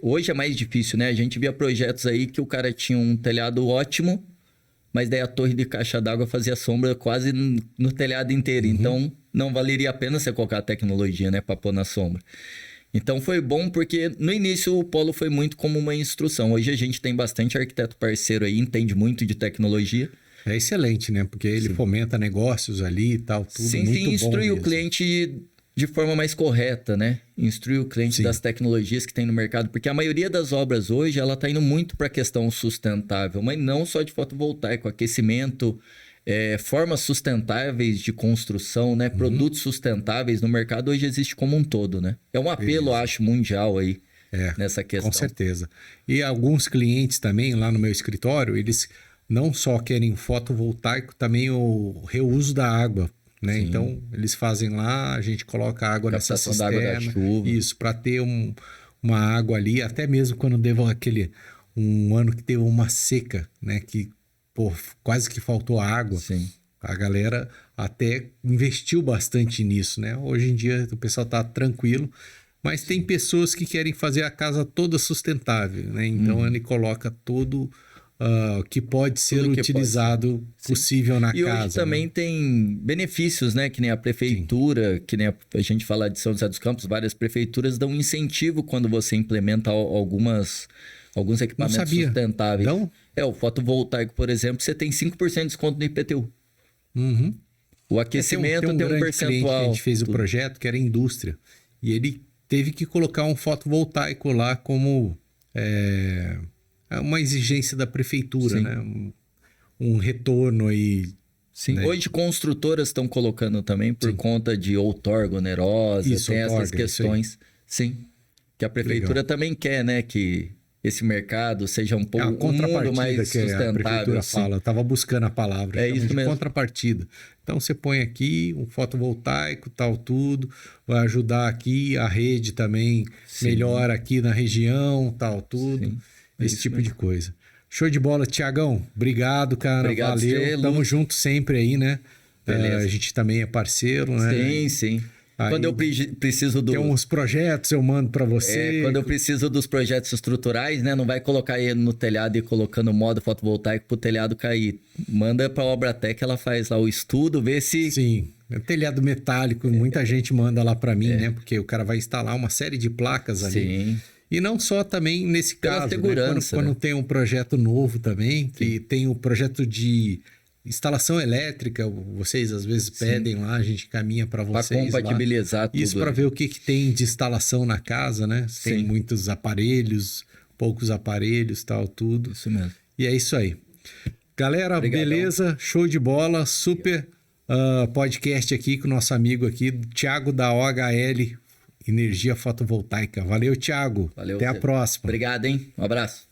Hoje é mais difícil, né? A gente via projetos aí que o cara tinha um telhado ótimo, mas daí a torre de caixa d'água fazia sombra quase no telhado inteiro. Então, não valeria a pena você colocar a tecnologia, né? Para pôr na sombra. Então, foi bom porque no início o Polo foi muito como uma instrução. Hoje a gente tem bastante arquiteto parceiro aí, entende muito de tecnologia. É excelente, né? Porque ele fomenta negócios ali e tal, tudo muito bom. Instrui o cliente de forma mais correta, né? Instrui o cliente das tecnologias que tem no mercado. Porque a maioria das obras hoje, ela está indo muito para a questão sustentável. Mas não só de fotovoltaico, aquecimento, formas sustentáveis de construção, né? Produtos sustentáveis no mercado hoje existe como um todo, né? É um apelo, acho, mundial aí nessa questão. Com certeza. E alguns clientes também, lá no meu escritório, eles não só querem fotovoltaico, também o reuso da água. Né? Então, eles fazem lá, a gente coloca água nessa cisterna. Da água da chuva. Isso, para ter uma água ali, até mesmo quando deu um ano que teve uma seca, né? Que quase que faltou água. Sim. A galera até investiu bastante nisso, né? Hoje em dia o pessoal está tranquilo, mas tem pessoas que querem fazer a casa toda sustentável, né? Então ele coloca todo que pode ser Tudo que utilizado possível na E casa. hoje também tem benefícios, né? Que nem a prefeitura, que nem a gente falar de São José dos Campos, várias prefeituras dão um incentivo quando você implementa alguns equipamentos sustentáveis. Não? O fotovoltaico, por exemplo, você tem 5% de desconto no IPTU. Uhum. O aquecimento tem um grande percentual. cliente que a gente fez o projeto, que era indústria. E ele teve que colocar um fotovoltaico lá como uma exigência da prefeitura, Sim. né? Um retorno aí. Sim. Né? Hoje construtoras estão colocando também por conta de outorga onerosa, tem essas questões. Sim. Que a prefeitura também quer, né? Que esse mercado seja um pouco um mundo mais sustentável. A prefeitura fala, eu estava buscando a palavra. Isso mesmo. Contrapartida. Então você põe aqui um fotovoltaico, tal, tudo, vai ajudar aqui, a rede também melhora aqui na região, tal, tudo. Sim. Esse tipo de coisa. Show de bola, Tiagão. Obrigado, cara. Obrigado, valeu. Tamo junto sempre aí, né? A gente também é parceiro, né? Sim. Aí, quando eu preciso Tem uns projetos, eu mando para você. Quando eu preciso dos projetos estruturais, né? Não vai colocar ele no telhado e colocando modo fotovoltaico pro telhado cair. Manda pra Obratec, ela faz lá o estudo, vê se... Sim, telhado metálico, muita gente manda lá para mim, né? Porque o cara vai instalar uma série de placas ali. Sim. E não só também nesse Pela caso, segurança, né? Quando tem um projeto novo também, que tem o projeto de... instalação elétrica, vocês às vezes pedem lá, a gente caminha para vocês. Para compatibilizar tudo. Isso para ver o que tem de instalação na casa, né? Tem muitos aparelhos, poucos aparelhos, tal, tudo. Isso mesmo. E é isso aí. Galera, obrigadão. Beleza? Show de bola, super podcast aqui com o nosso amigo aqui, Thiago da OHL Energia Fotovoltaica. Valeu, Thiago. Valeu. Até a próxima. Obrigado, hein? Um abraço.